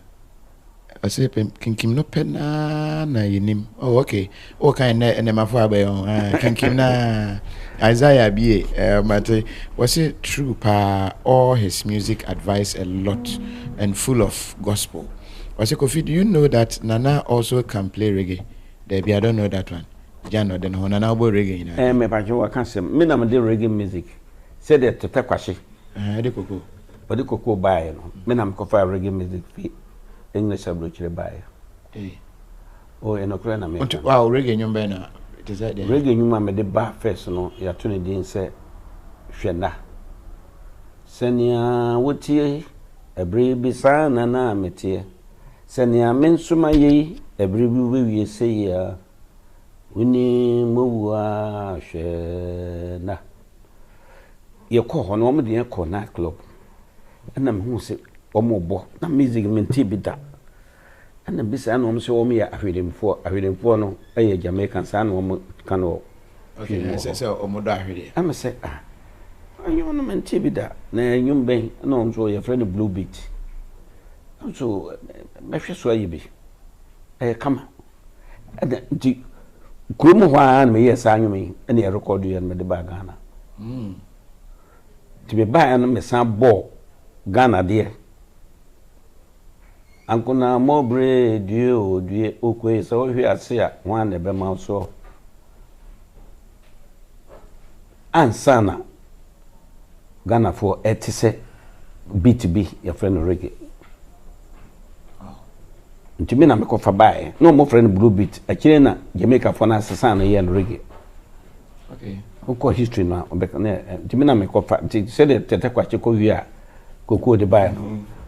I say King Kim no pet na yinim. Oh okay. Okay, and my father King Kim na Isaiah B. Mate was it true? Pa all his music advice a lot and full of gospel. Was it Kofi? Do you know that Nana also can play reggae? Debbie, I don't know that one. Jano, then Nana will reggae. Me pacho can say me na me de reggae music. Say that to take kwashi. De koko. But the koko buy no. Me na me kofa reggae music fi English abroad buy. Oh, eno kra na me. Wow, reggae nyumba na. It is that there. Reggae nyumba me de ba first no. Ya to ne din say hwenda. Senia wotie ebre bisa na na metie. Senia mensuma yi ebribi we say ya uni mowa hwe na ye ko ho no mo de ko na club na me hu se omobo na music menti bi da na bisa na mo se o me ya ahwedemfo no eye Jamaican sa na mo kan o okay say omodo ahwede am say you no man tibida na enyum ben na onzo your friend blue beat so me hwe so ayibi kama di kumu hwa na me yesa anwumi na e record you me de ba Ghana ti be ba na me san bo Ghana de ankuna mobre dio die okwe so hwe ase a wan na be ma so ansana Ghana for etise B2B your friend reggae ntimi na me ko fa bae no mo friend blue beat akire na Jamaica for na asesa na yen reggae okay ko history na obeka na ntimi na me ko fa say the tete kwa cheko wi a koko de bae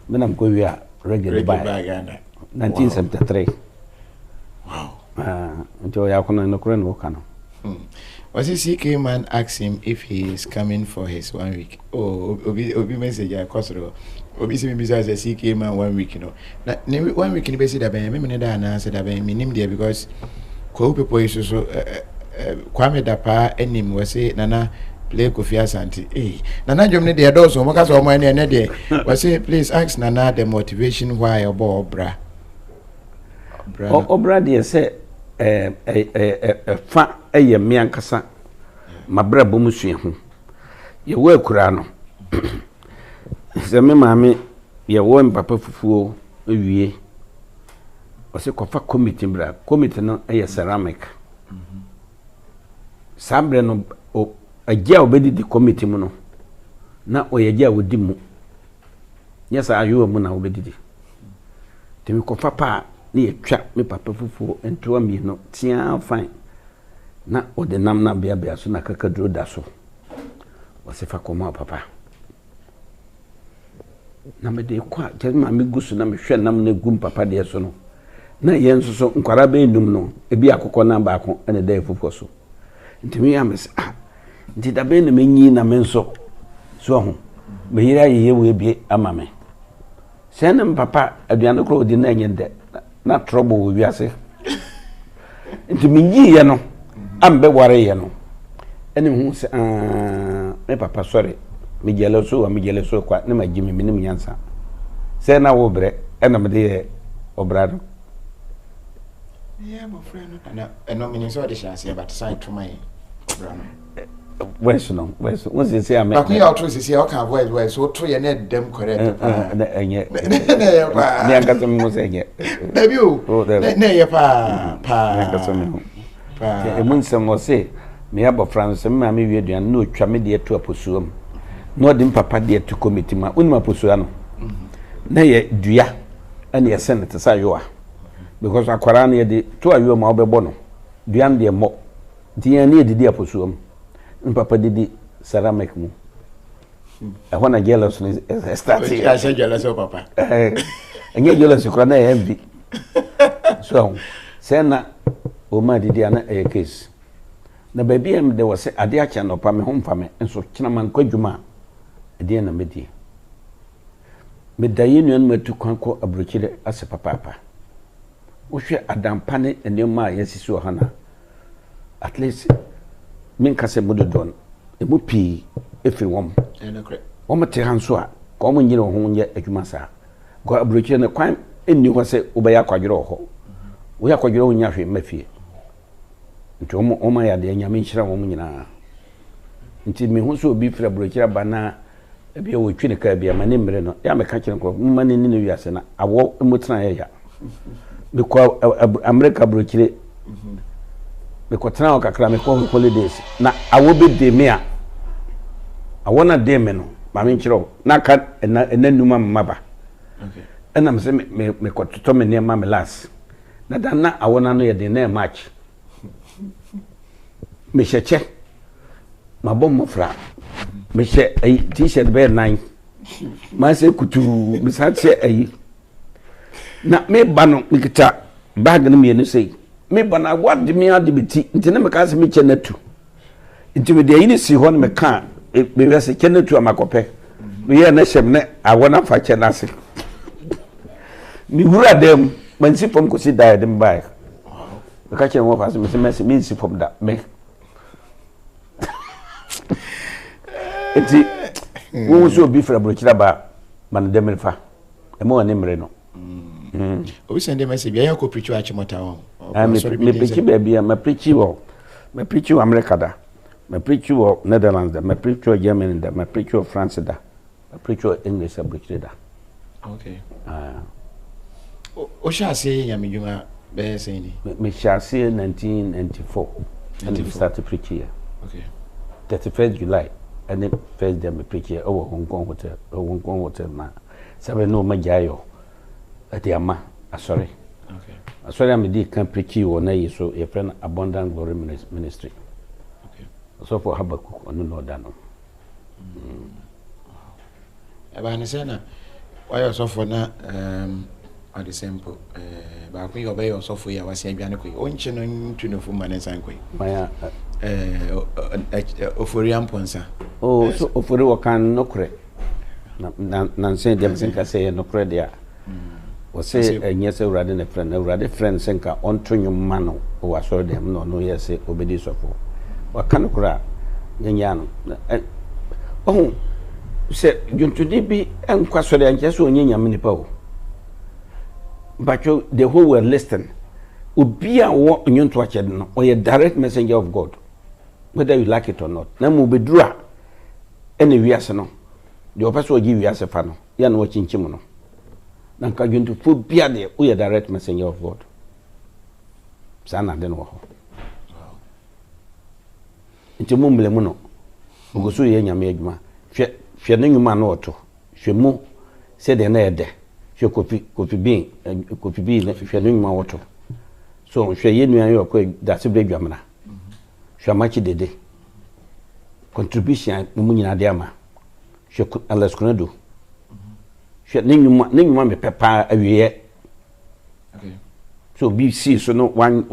me na ko wi a reggae de bae 1973 wow nto ya kono no kure no kana was he CK man asked him if he is coming for his 1 week? Oh, obi message I kosoro. Obi see me because CK man 1 week, you know. Na 1 week ni be say that be me na da na say that be me nim there because ko people is so Kwame Dapa enim we say nana play Kofi Asante. Nana jom ne there does so mo ka so mo ne there. We say please ask Nana the motivation why obo obra. Obra dey say fa eye me ankasa mabra bom sua ho ye wo akura no se me maame ye wo mpapa fufuo ewie o se kofa committee bra committee no eye ceramic sabre no o agya obedi di committee mu no na o ye agya wodi mu yesa ayo mu na obedi di temi kofa pa ni etwa me papa fufuo entoa mi no tia fine na o de nam na bia so na kakaduro da so o se fa koma papa na me de kwa je ma me gusu na me hwe nam na gum papa de so no na yen so nkwara be num no ebi akokọ na ba ko ene da fufuo so ntimi ya me nti da be na menyi na me nso so ho me yira ye we bie ama me senem papa aduane kro di na nyende na trouble we wiase nti menyi ye no ambe ware ye no ene hu se me papa sorry me jele so kwa ne magimi me nim nyansa se na wo bre ena me de obrado yeah my friend no me so de chance but sign to my obrado where's no what's it say am ba ku ya otro sisi o kan voice so to ye na dem correct na enye ne angata me mo se enye na bi o na ye pa angata me pa e mun se mo se me abo France me ma me wi aduan na otwa me de eto aposuom na odi papa de eto committee ma unma aposua no na ye dua ana ye senate sa yo a because akwara na ye de to ayo ma obebo no dua de mo dia na ye de aposuom papa didi ceramic mu ahona jealous ni starting I say jealous of papa enye jealous ko na envy so say na o ma didi ana case na baby am de was ade acha no pa me ho mfa me enso kina man kwadwuma ade na medi me daye nuan matu kwanko abrochire ase papa wo hwe adampa ne enema yesisi o hana at least min kase mudodon e mu pi efi wom wom te hanso a ko mo nyire ho nye adwuma sa ko abrochire ne kwan enni ho se obeya kwadwere ho wo ya kwadwere ho nya hwe mafie nti o ma ya de nyame nhyira wom nyina nti me hu so obi fra abrochire bana ebia wo twine ka bia mane mre no ya me ka kire ko mane ni no wiase na awo emutena ya be ko America abrochire bekotana okakra me ko holidays na awo be de me a awona de me no ma me nkyiro na ka enanuma maba okay ena me se me kototo me ne ma me last na dan na awona no ye de na match me cheche ma bom mo fra me che ai t-shirt be 9 ma se kutu me sa che ai na me ba no me kita bag no me no sei me bana what me ade biti ntene me ka se me chenatu ntime de yini si hon me ka me wese chenatu amakope me ye na hyem ne awona fa chenase mi wura dem man si pom ko si da dem bai ka chen wo fa se me si pom da me enti wo so obi fra brochira ba man demelfa e mo ne mre no o send a message ya ko preach wa chimota won me preach ba bia me preach wo America da me preach wo Netherlands da me preach wo Germany da me preach wo France da me preach wo English brochira da okay o sha say ya me djuma be say ni me sha say 1994 and we started preaching here. Okay. 31st July and then first day me preach here over Hong Kong hotel na sabe no majayo at yama sorry. Okay. Sorry am dey can preach you na yi so your friend Abundant Glory Ministry. Okay. So for Habakkuk on no da no. Aba ne say na why so for na at the sample ba ko yo be yo so for ya wase adwane ko onche no ntuno fu manesan ko maya ofori amponsa so ofori wakan nokre na nse dem senka say nokre dia o say nyese urade ne friend senka onto nyuma no o wasoro dem no yese obedi sofo wakan kura nyanya no se juntudi bi enkwasore ancheso onyanya minipa o but the whole world listen ubia wo nyonto achede no or a direct messenger of God whether you like it or not na mu bedura ene wiase no the person give wiase fa no ya no chinchim no na nka junto fo bia de o a direct messenger of God sana de no ho nti mu mblemu no ogoso ye nyame adwuma hwe ne nyuma no oto hwe mu se de na ede Kofi bin na hwe no nyuma woto so hwe ye nuan yo ko da se bredwa mna hwe machi dede contribution mu nyina de ama hwe alas kunado hwe ne nyuma me pepa awiye okay so BC so no one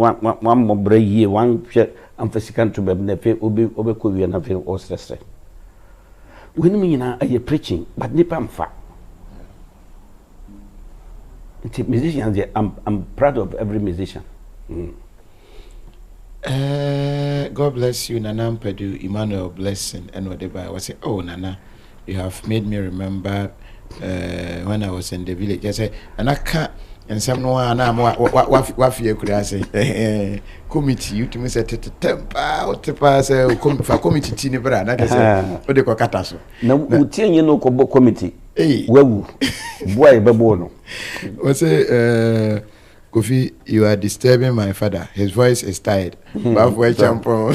mobre ye one hwe amfasikan to be na fe obe ko wiye na fe o stress when me nyina aye preaching but nipa mfa. Musicians, I'm proud of every musician. God bless you, Nana Ampadu, Emmanuel Blessing, and whatever. I was saying, oh, Nana, you have made me remember when I was in the village. I said, and I can't, and some no one, what you could say, committee, you to me said, temper, what to pass, for committee, Tinibra, and I said, what they call Catasso. No, you know, committee. Hey, well, boy, babono. What's it? Kofi, you are disturbing my father. His voice is tired. But where champion?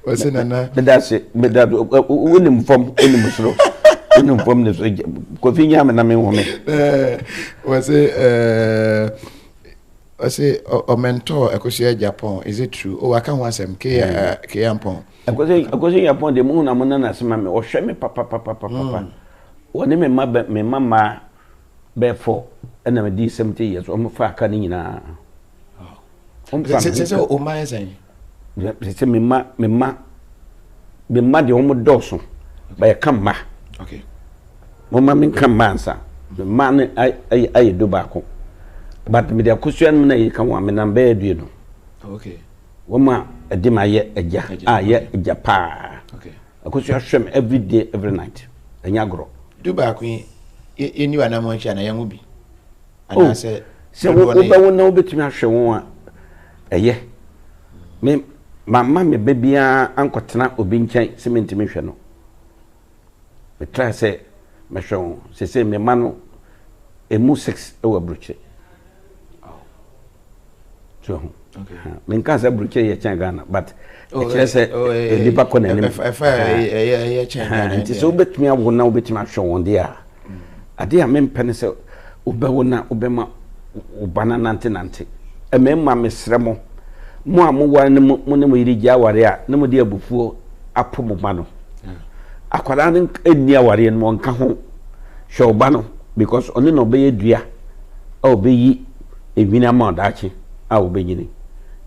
What's it, Nana? But that's it. But that wouldn't from any muscle. Wouldn't from this. Kofi, yam and I mean, woman. What's it? What's it? A mentor, I could say Japan. Is it true? Oh, I can't want some K-Ampon. I could say upon the moon, I'm on as mammy or show me papa. When me mama therefore and I'm 70 years or far canning na oh my saying me ma the homo dawson by a come okay mama min come mansa the man I do back but me the question na can one me number do okay woman a dima ye a ja pa okay I could swim every day every night and yagro do back when you are not much and I am be. And I said, so we will know between us. Me, my mammy, baby, Uncle Tana, or being changed, cement mission. But try say, my show, say, me mano, a moose 6 over bruche. So, okay, because I bruche a changana, but just a dipacon and so bet me, I will now bet my show on the air. Ade amem pene se obewona obema ubana nante ememma mesremo mo amware ne mo ne mo yiri aware a ne mo de abufuo apomo ba no akwara ne eni aware no nka ho hwe no because oni no be yedua a obeyi ewina ma odaache a obegyini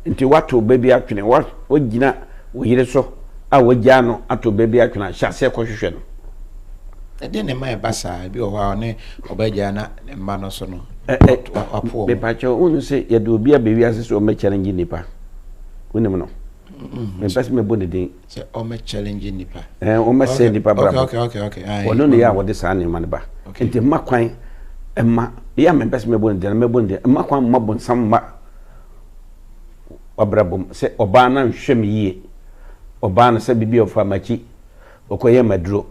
nti wato baby atwene wagina wo yire so a wagya no ato baby atwene hyase kohwehwe no then the my basa be o ne obaja na mma no so no apo be pacho unu se ye do bia be wiase so me challenge nipa unim no me person me boni din say o me challenge nipa o me say nipa brabo okay ono ne ya wo de sa ne man ba enti makwan emma ya me person me boni din makwan mabon samma wabrabom se oba na nhwe me yie oba na se bibi ofa machi okoye maduro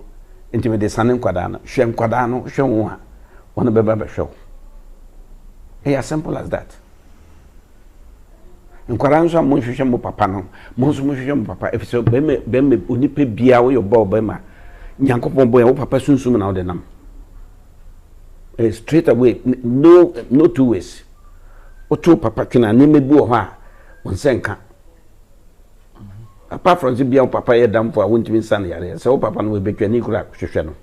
enti me de sanen kwada no hwe nkwada no hwe wo a wono beba be hwe as simple as that nkwada nso mo hwehwe mo papa no mo nso mo hwehwe mo papa efiso be me onipa bia wo yo ba obema nyankopon boy wo papa sunsum na wo de nam straight away no two ways o to papa twena ne mebu ho a wonsenka apart from bia papa ye damfo a wontimi nsan yare se wo papa no be twani kura hwehwe no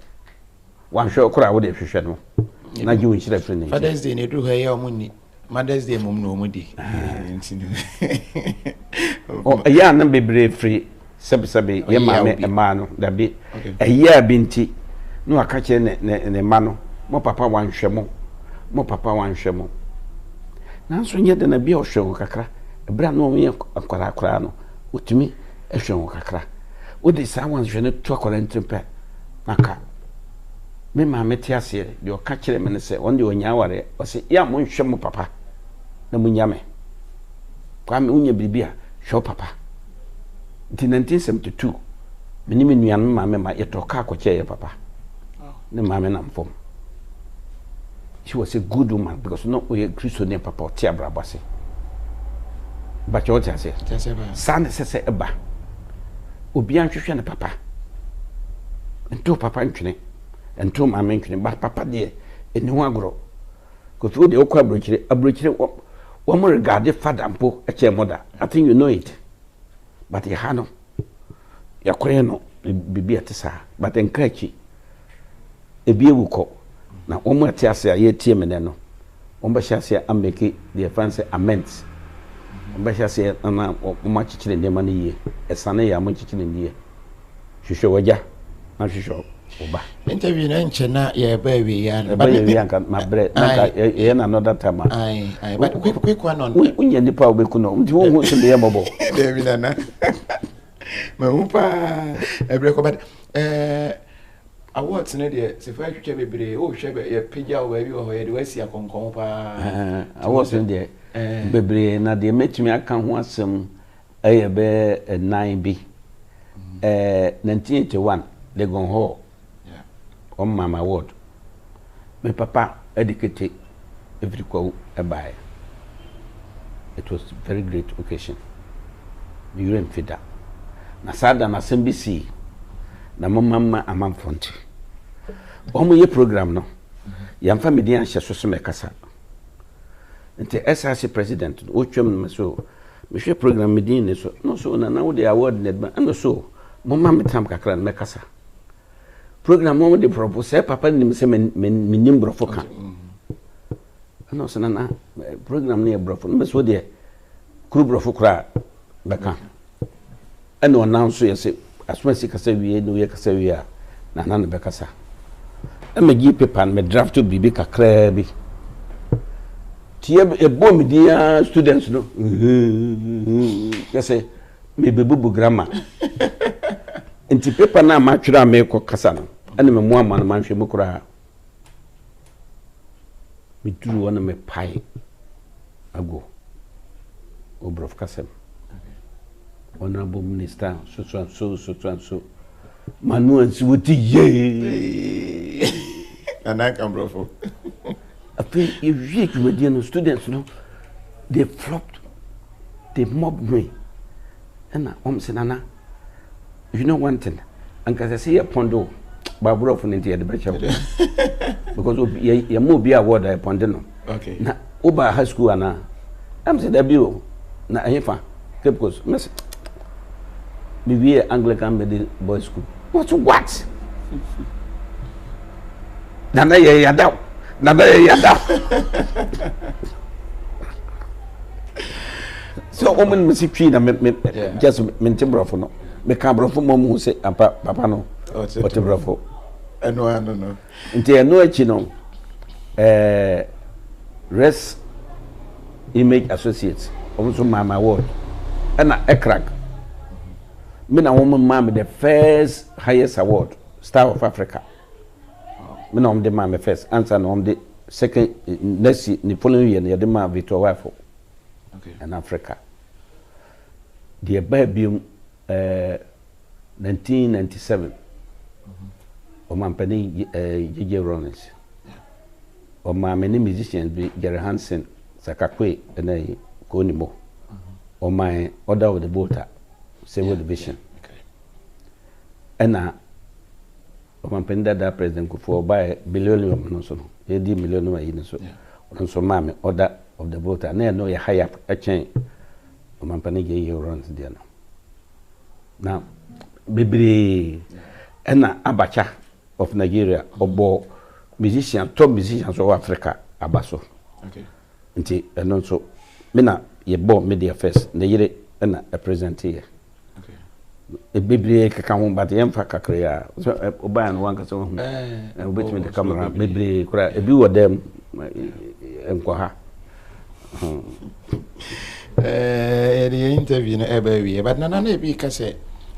wan hwe kura wo de hwehwe no na ji won hira frene Father's Day ne du ha ye omuni Mother's Day mum no omudi o ya na bebre free sebe ye ma no da bi ya binti no aka che ne ma no mo papa wan hwe mo papa wan hwe mo nanso nye de na bia o hwe kakra ebra no me akwara no otumi ehwe wo kakra wo de sa wan hwe no to akwara ntempe naka me ma meti ase de o ka kire me ne se on de onya ware o se ya mo hwe mo papa na mo nyame Kwame unya bibia hwe papa in 1972 meni me nuan ma me ma yetoka akoche ye papa ne ma me na mfom. She was a good woman because no we Christian name papa tia brabase. But you what I say? San se eba. Obi anhwehwe ne papa. Ento papa ntwene. Ento ma me ntwene ba papa de eni ho agro. Ko so de okwa abrochire wo mo regard father mpo e che mother. I think you know it. But ye hano yakore no bibi atisa but enkachi ebi ewuko na wo mo atiase aye tie me ne no wo ba hyase ameki the fancy amends wo ba hyase na wo ma chichire ne ma ne yie esane ya mo chichire ne yie hwehwe waja na hwehwe oba interview na nche na ye ba wi ya na ba wi anka ma bre na ye na another time ai but quick one on unya nipa obeku no ndi wo hu so de ye bobo David na ma upa ebre ko but awards ne de se fa twetwe bebre o hwe ye pija o ba bi o ye de wasi akonkon pa awards ne de bebre na de metumi aka ho asem eye be 9 bi 1981 de gon ho on mama award my papa educated every ko buy. It was a very great occasion. We were in Fida. Na sada na SMBC na mama amamfonte. Omo ye program no. Yamfa media hye so me kasa. Nti SRC president o twem me so me hwe program media ne so no so na wo de award ne ba no so mama metam kakra me kasa. Program mo de propose papa nim se me nim brofo ka. No so na program ne brofo no so de kru brofo kra beka. Eno announce yese aswasi kasa wie no ye kasa wie a na na ne bekasa. E me gi paper me draft to bibi kakra bi. Tie e bo me dia students no. Yese me bebubu grammar. Enti paper na ma twira me ko kasa no. Ene me mo ama na manhwe me kura. Me duru wona me pai ago. Obrof kasem. Honorable Minister, so. Manu and Suti, yay! And I come, bro. I think if you were students, no, they flopped, they mobbed me. And I'm saying, Nana, you know one thing, and because I see a pondo, Barbara from India, the bachelor. Because you move be a word I pondo. Okay. Now, Oba High School, Anna, I'm saying, debut. Na Efa, because Miss. We Anglican Middle Boys School. What? Nana yada. So woman must see na just maintain brofo no. Me ka brofo mom who say papa no. What brofo? No. Nti no echi no. Rest Image Associates. Also mama word. And a crack. me na woman mama the first highest award, Star of Africa. Me na the mama first, answer no the second next year, the following year, the man Victor Wafo. Okay. In Africa. The baby 1997. Omampani J.J. Rollins. Oma many musicians be Jerry Hansen, Sakakwe, and Konimo. Or my order of the Bota, Civil Division. And now, Omampenda that president could for buy billion no so, 80 million in so. So, mammy, order of the Bota, and I know you high up a chain. Omampani J.J. Rollins there now. Baby, and Abacha of Nigeria, or musician, top musicians of Africa, Abaso. Okay. And also, Mina, ye bought media first, the year and a present here. Okay. A baby can but the Emfaka Korea, so Oba and one person, which with the camera, baby, a few of them, and Kwaha. The interview in every but none because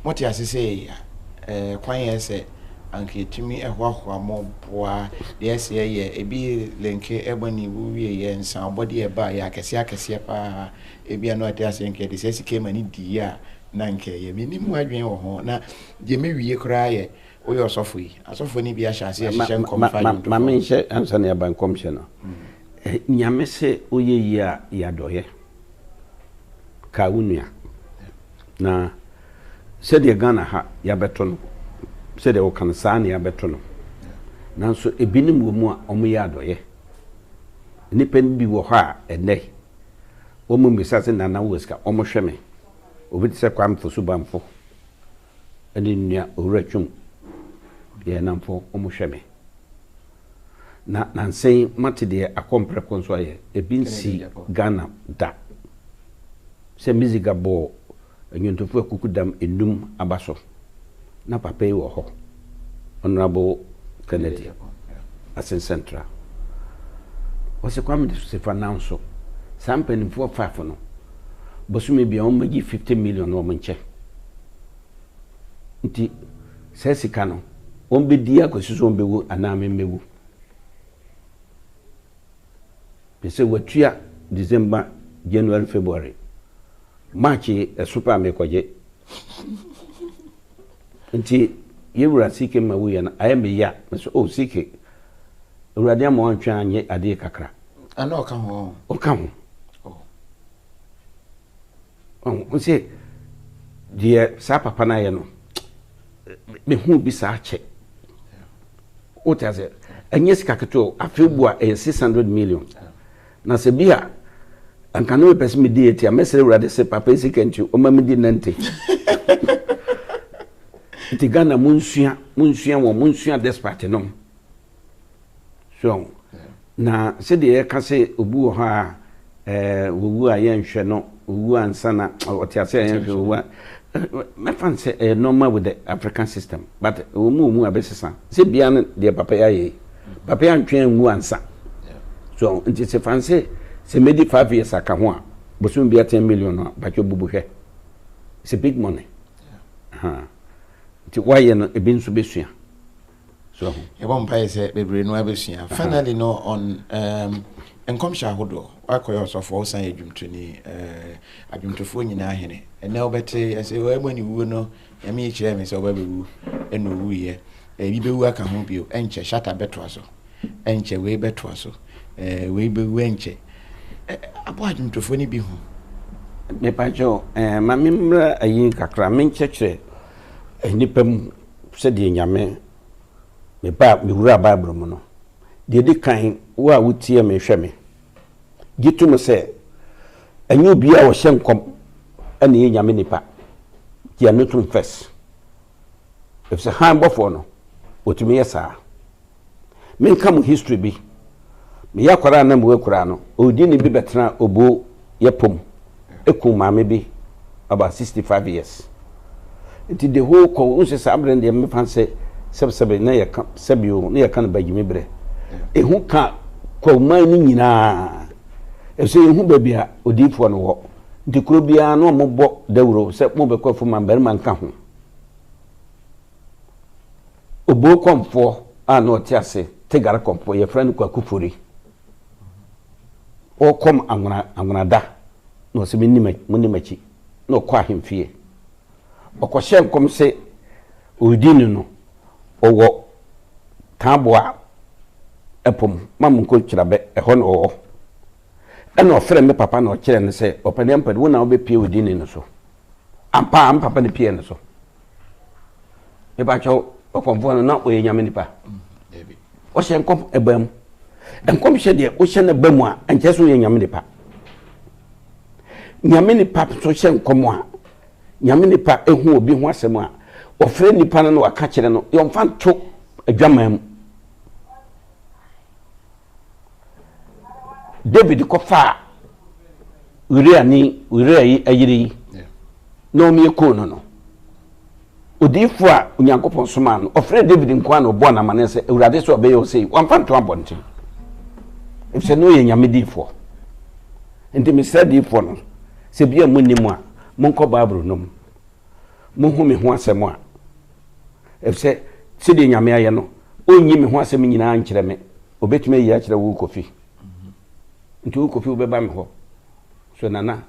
what you say, Kwame say. Anke timi ehwahwa moboa de ese ye ebi lenke ebani wuwie ye nsa obodi eba ya akese pa ebi anu ate ase nke de sesi kema ni dia na nke ye minimu adwen wo ho na de mewie kra ye oyo osofo yi asofo ni bi a shase ye hye nkomfa nto ma me hye ansa na ban komhye no nyame se oye yi a ya doye ka wunua na se de Ghana ha ya beto no said they can sign ya betono. Now so a binim woman on me adoye. Nipen be woha a nay. Woman be certain and now whisker almost shame. Over the crime for Subamfo. And in your urechum. Yeah, nam for almost shame. Now saying Matide a compre consoye, a bin see Ghana da. Say Miziga bo, and you to kukudam in num abaso. Na papa yi wo ho Honorable Kennedy Asen Central wose Kwame se finance sampen for 5 no bosumi bia o magi 50 million no manche nti se sika no on be dia kwasuso on bewu ana memegu pese watua December January February March e super mekoje nti yewura sike ma wuye na ayembe ya so o sike urade am wan twa anye ade kakra ana o ka ho o se die sa papa na ye no me hu bi sa che o ta se anye sika keto afebua 600 million na se bia anka no pese me die ti amesere urade se papa sike nti o ma me di nante Iti Ghana munsua despite no. So na se de ka se obu ha owu aye nhwe no owu ansana otiase aye nhwe owu me fan say normal with the African system but omu abesesa se bia no de papa yaye papa ya ntwe nwu ansa so nti se fan say se medi 5 years aka ho a bosum bia 10 million no ba cho bubu hwe it's a big money ti waye no ebi nso besua so e bon pa ese bebre no abesua finally no on enkomsha hodo akoyo so for san adwumtoni adwumtofo nyina ahene ene obete ese we mani wu no ya me kire me se obabewu eno wu ye bi bewu aka ho bio enche shata beto aso enche we beto aso we bewu enche abo adwumtofo ni bi ho me pa jo ma mimra ayi kakra me nchekire nipam se de nyame me ba me wura bible mu no de di kan wo a wutie me hwe me gitu mo se anyu bia wo hye nkom ana ye nyame nipa dia no tum first if se han bofo no otumi yesa me nka mo history bi me yakwara na mo wakura no odi ni bi betena obo yepom ekum maame bi about 65 years It the whole cause is abren de me fancy sebe na ye ka sebio na ye ka na bagimi bre e hu ka kwa man ni nyina e so e hu ba bia odifo no wo nti kuro bia no mo bo dawuro se mo be kwa fu man bere man ka ho obo komfo a no ti ase tegara komfo ye friend kwakufori o kom anwona da no se minimachi no kwa hemfie okwohye nkom se odini no owo taboa epom mam nko kirabe eho no o ena ofre me papa na o kire ne se Kwame Ampadu wo na obepie odini no so ampa papa ne pie ne so e ba cho okomfo no na oye nyame nipa o hye nkom ebam enkom hye de o hye na bamu a enche so ye nyame nipa so hye nkom a nyame nipa ehu obi ho asem a ofre nipa no aka kire no yo mfa nto adwamam David kofa ure yi ayiri no mi ko no odifu a onyankopon soma no ofre David nkwa no bo na manese ewurade so obeye o sei wamfa nto abonte efse no ye nyame difo enti mi sɛ difo no se bia munnimu a monko babru nom monhu me ho asɛm a efse se de nyame aye no onyi me ho asɛm nyina nkyerɛ me obetumi yi akyerɛ wo Kofi nti wo Kofi obeba me ho so nana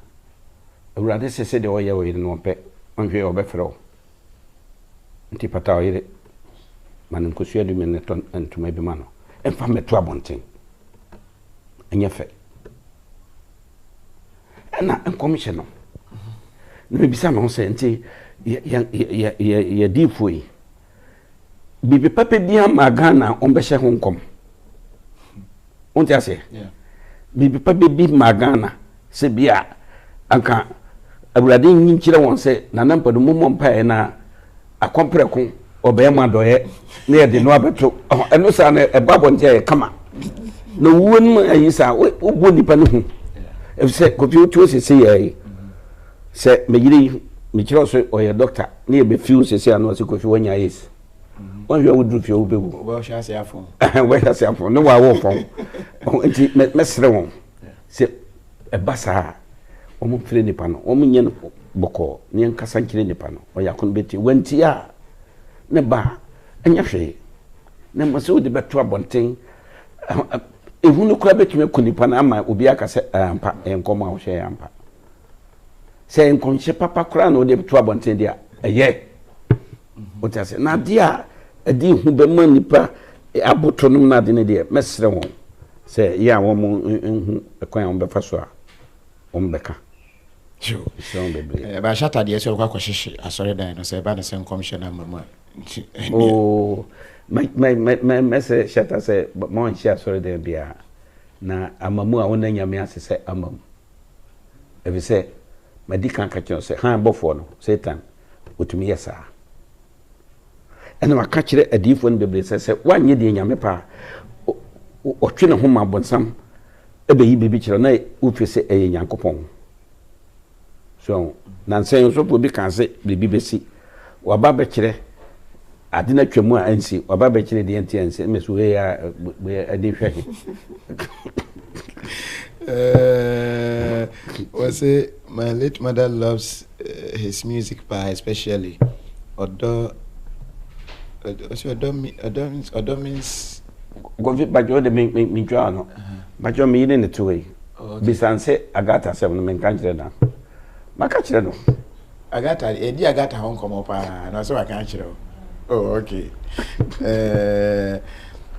ewurade se de oye wo yire no pɛ onhwe obɛfrɛ wo nti pata oyire manen ko suadu me neton antuma bi ma no emfa meto abonten enye fe na enkomhye no na bisa me ho se nti ya difoi bibi papa bia magana ombehye ho nkom onti ase bibi papa bi magana se bia anka awurade nyinkire won se Nana Ampadu mompa na akompreko obeyama doye na ye de no abeto eno sa na ebabonte ye kama no won ayisa obo nipa no hu efse Kofi otu sese ye se meyiri mi kiro so oye doctor na ye be fiu sese anu se Kofi wanya yes won hwe wodru fie obewu wo hwa se afon wo hwa se afon no wa wo fon enti mesre won se ebasa omo fire nipa no omo nye no boko ne nkasa nkire nipa no oyakon beti wanti a ne ba anya hwe ne maso de beto abonten ehunu kura betumi kunipa na ama obi aka se ampa enkom a wo hwe ampa se enkonhye papa kura na de beto abonten dia eye otase na dia edi hu be man nipa aboto no na de ne dia mesre won se ya wo mu hu ekwan on befa so a on beka sure ba shata de so kwa kwahyehe asore dan no se ba na se commissioner mama oh my say shata say mo nchi asore dan bia na amamu a wona nyame asese amam ebi se medical ka kyo se han bofo no Satan otumi yesa ena maka kire adifo no bebre se wanye de nyame pa o twene ho mabonsam ebe yi bibi kire na ufi se eye nyankopon so nansen so bi kan se bibi besi waba be kire ade na twemu a ansi waba be kire de enti ansi meso we ya ade hwehe was it my late mother loves his music especially odo means go fit bajo de me twa no bajo me yine ne tuwe bisanse agata sem no men kan kire na maka kire no agata edi agata hon komo pa na so maka kire oh okay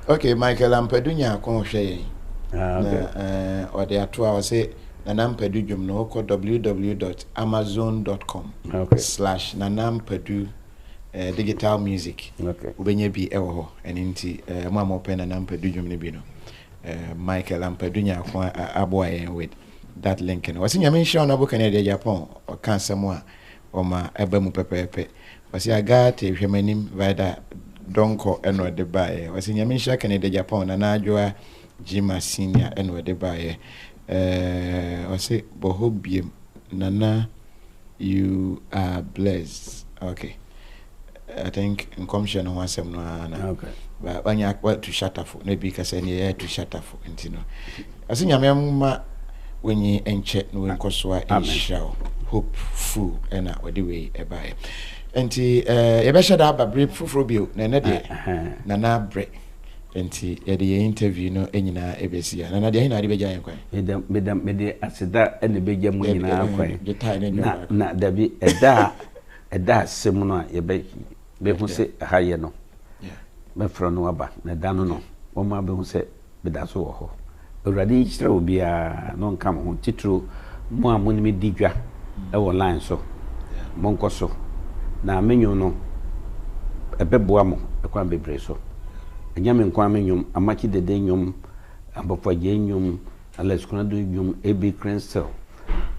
okay Michael Ampadu nya kon hwe yen okay ode ato a say Nana Ampadu dwom no ko www.amazon.com/Nana Ampadu digital music okay ubenye bi ewo ho eninti mama open Nana Ampadu dwom ne bi no Michael Ampadu nya kon abo ayen with that link no wasi nyame hia na boka ne de Japan o kan samu a o ma eba mu pepepe wasi aga te hwemanim vida donko eno de bae wasi nyame hia kan de Japan na adwoa Jima senior eno de bae wasi bohobiem Nana you are blessed okay I think in commission no wasem no ana okay ba banya to shatafo na bi ka say ne to shatafo ntino wasi nyame ma wenyi enche no wenkoso a inshaw hopeful ena odi we ebae enti yɛbɛhyɛ da aba bre foforo bio na ne de nana bre enti yɛde yɛ interview no nyinaa ɛbɛsi na de hina de bɛgya yɛn kwan mede aseda ne bɛgya mu nyinaa kwan na dabi ɛda asɛm no a yɛbɛhu sɛ hayɛ no mɛfrɛ no aba na da no wɔma bɛhu sɛ bɛda so wɔ hɔ awurade kyerɛ obiara no nka mo ho titiro mo a mo ne me di dwa ɛwɔ line so monkɔ so na menyo no ɛbɛboa mo ɛkwan bebree so ɛnya me nkwan menwom amaki dede nwom abɔfagye nwom aleskunado nwom AB Crystal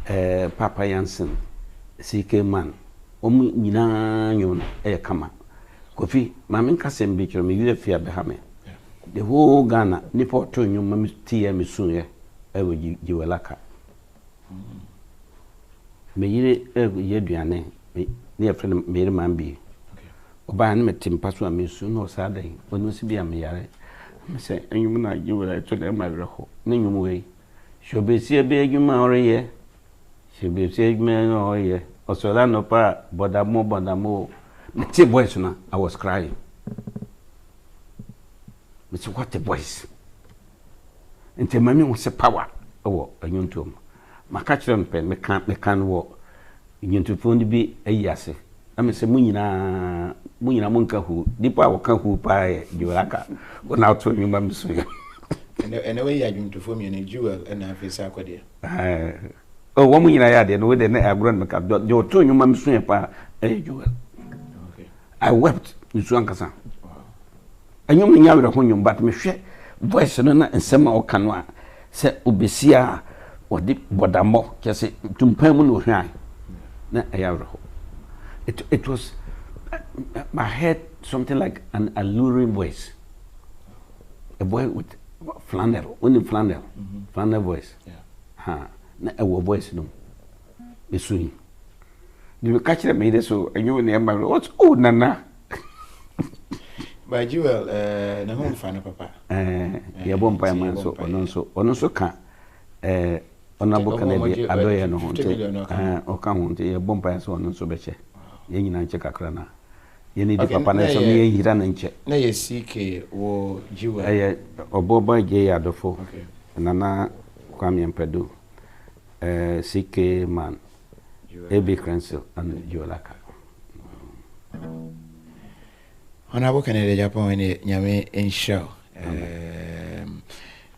Papa Yansen CK Man nyinaa nwom ɛyɛ kama Kofi ma me nkasɛm bi kyerɛ me yɛ fia bɛha me the whole Ghana nipa to nwom ma me tie me sunye ɛwɔ jiwelaka me yire yɛ duane ne yɛ frɛ me yire man bi oba ne metim paso a me su no sa dan onu si bia me yare me se enwum na jiwela to na ma werɛ ne nwum wei shobesi be adwuma ɔreyɛ shobesi adwuma ɔreyɛ osola no pa bodamo me tie voice na I was crying me say what a voice ente mami wo se power ɛwɔ anyontom maka kyerɛ no pɛ me kan wɔ nyentofo bi ayi ase ame se munyina monka hu dipa woka hu pa jiwelaka wona to nyuma mso ene we ya nyentofo mi ne jewel na afisa akode wo munyina ya de no we de na agro no ka do to nyuma mso pa jewel okay I wept nsu ankasa anyum nya were ho nyum but me hwɛ voice no na nsɛm a woka no a sɛ obesia wodi bodamo kese tumpan mu no hwan na ayawro it was I heard something like an alluring voice, a boy with flannel, only flannel voice. Na a voice no, the swing. You catch them made so, and you and the what's oh nana. By Jewel, na home fan papa. Ya bon pa man so ono so ka honorable Canadian adoya no honte o ka honte ya bon pa so ono so beche. Ye nyina nche kakra na ye ni di papa na so me ye yira na nche na ye CK wo Jewel oboba je ya dofo nana Kwame Ampadu CK Man AB Crystal and Jiwelaka Honorable Canada Japan ni nyame enshow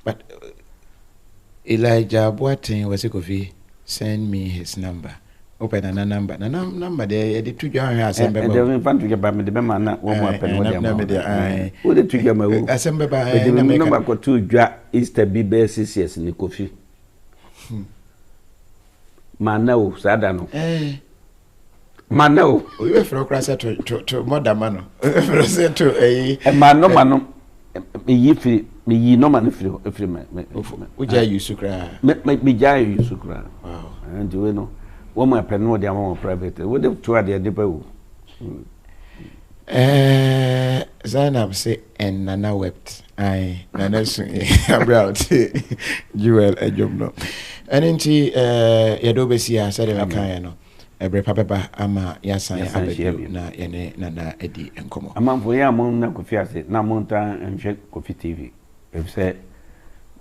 but Elijah Boateng was Kofi send me his number open a number there the two young assemble the fan to get by me the man na wo mo apen wo dem wo the two get my wo assemble by the number ko two dwa Easter be be 6 years ni Kofi mana o sada no mana o we for cross to mother man no to mano me yi no man free me wo ja yusu kra me ja yusu kra wow and we know woman apen no dey am private we dey to ade dey pa wo Zainab say and nana wept I nana so about Jewel ejom no enenti yedo besia say dem kan no ebre papa ama yasan abedu na yene nana edi enkomo amamfo ya mon na Kofi ase na monta nhwe KofiTV efse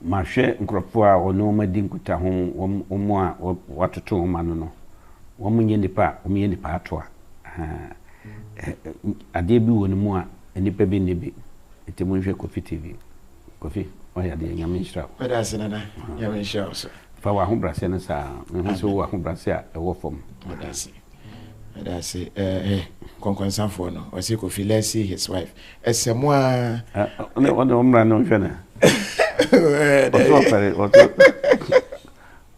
ma hwe nkrofo a ono ma di nkuta ho omo a watoto ma no womu nye nipa omiye nipa atoa ade bi woni mu a nipa bi ne bi etemu hwe KofiTV Kofi oya de nyame nshira weda senana nyame nshira so fa wa ho brase ne sa me so wa ho brase a ewo fom weda se konkonsanfo no wasi Kofi let's see his wife esemo a one omra no hwe na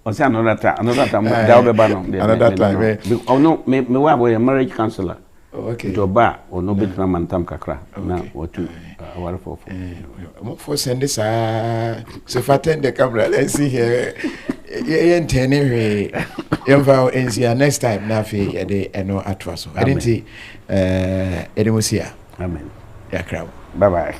Osi another time da obeba no another time oh no me wa boy marriage counselor okay to ba ono betna mantam kakra na watu aware for for send this so faten the camera let's see here ye ntene hwe yemfa ensia next time na fe ye de eno atwa so adenti edemosia amen ya crowd bye bye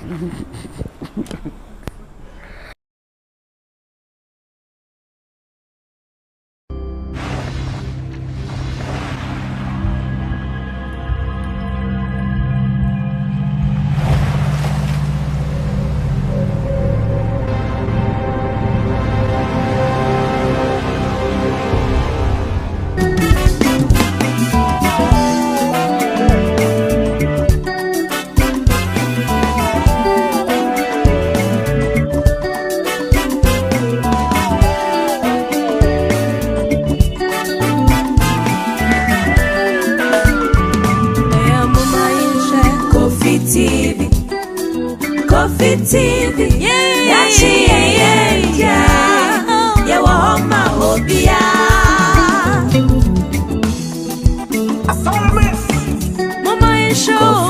KofiTV, yachi ye wahoma obia. Mama show,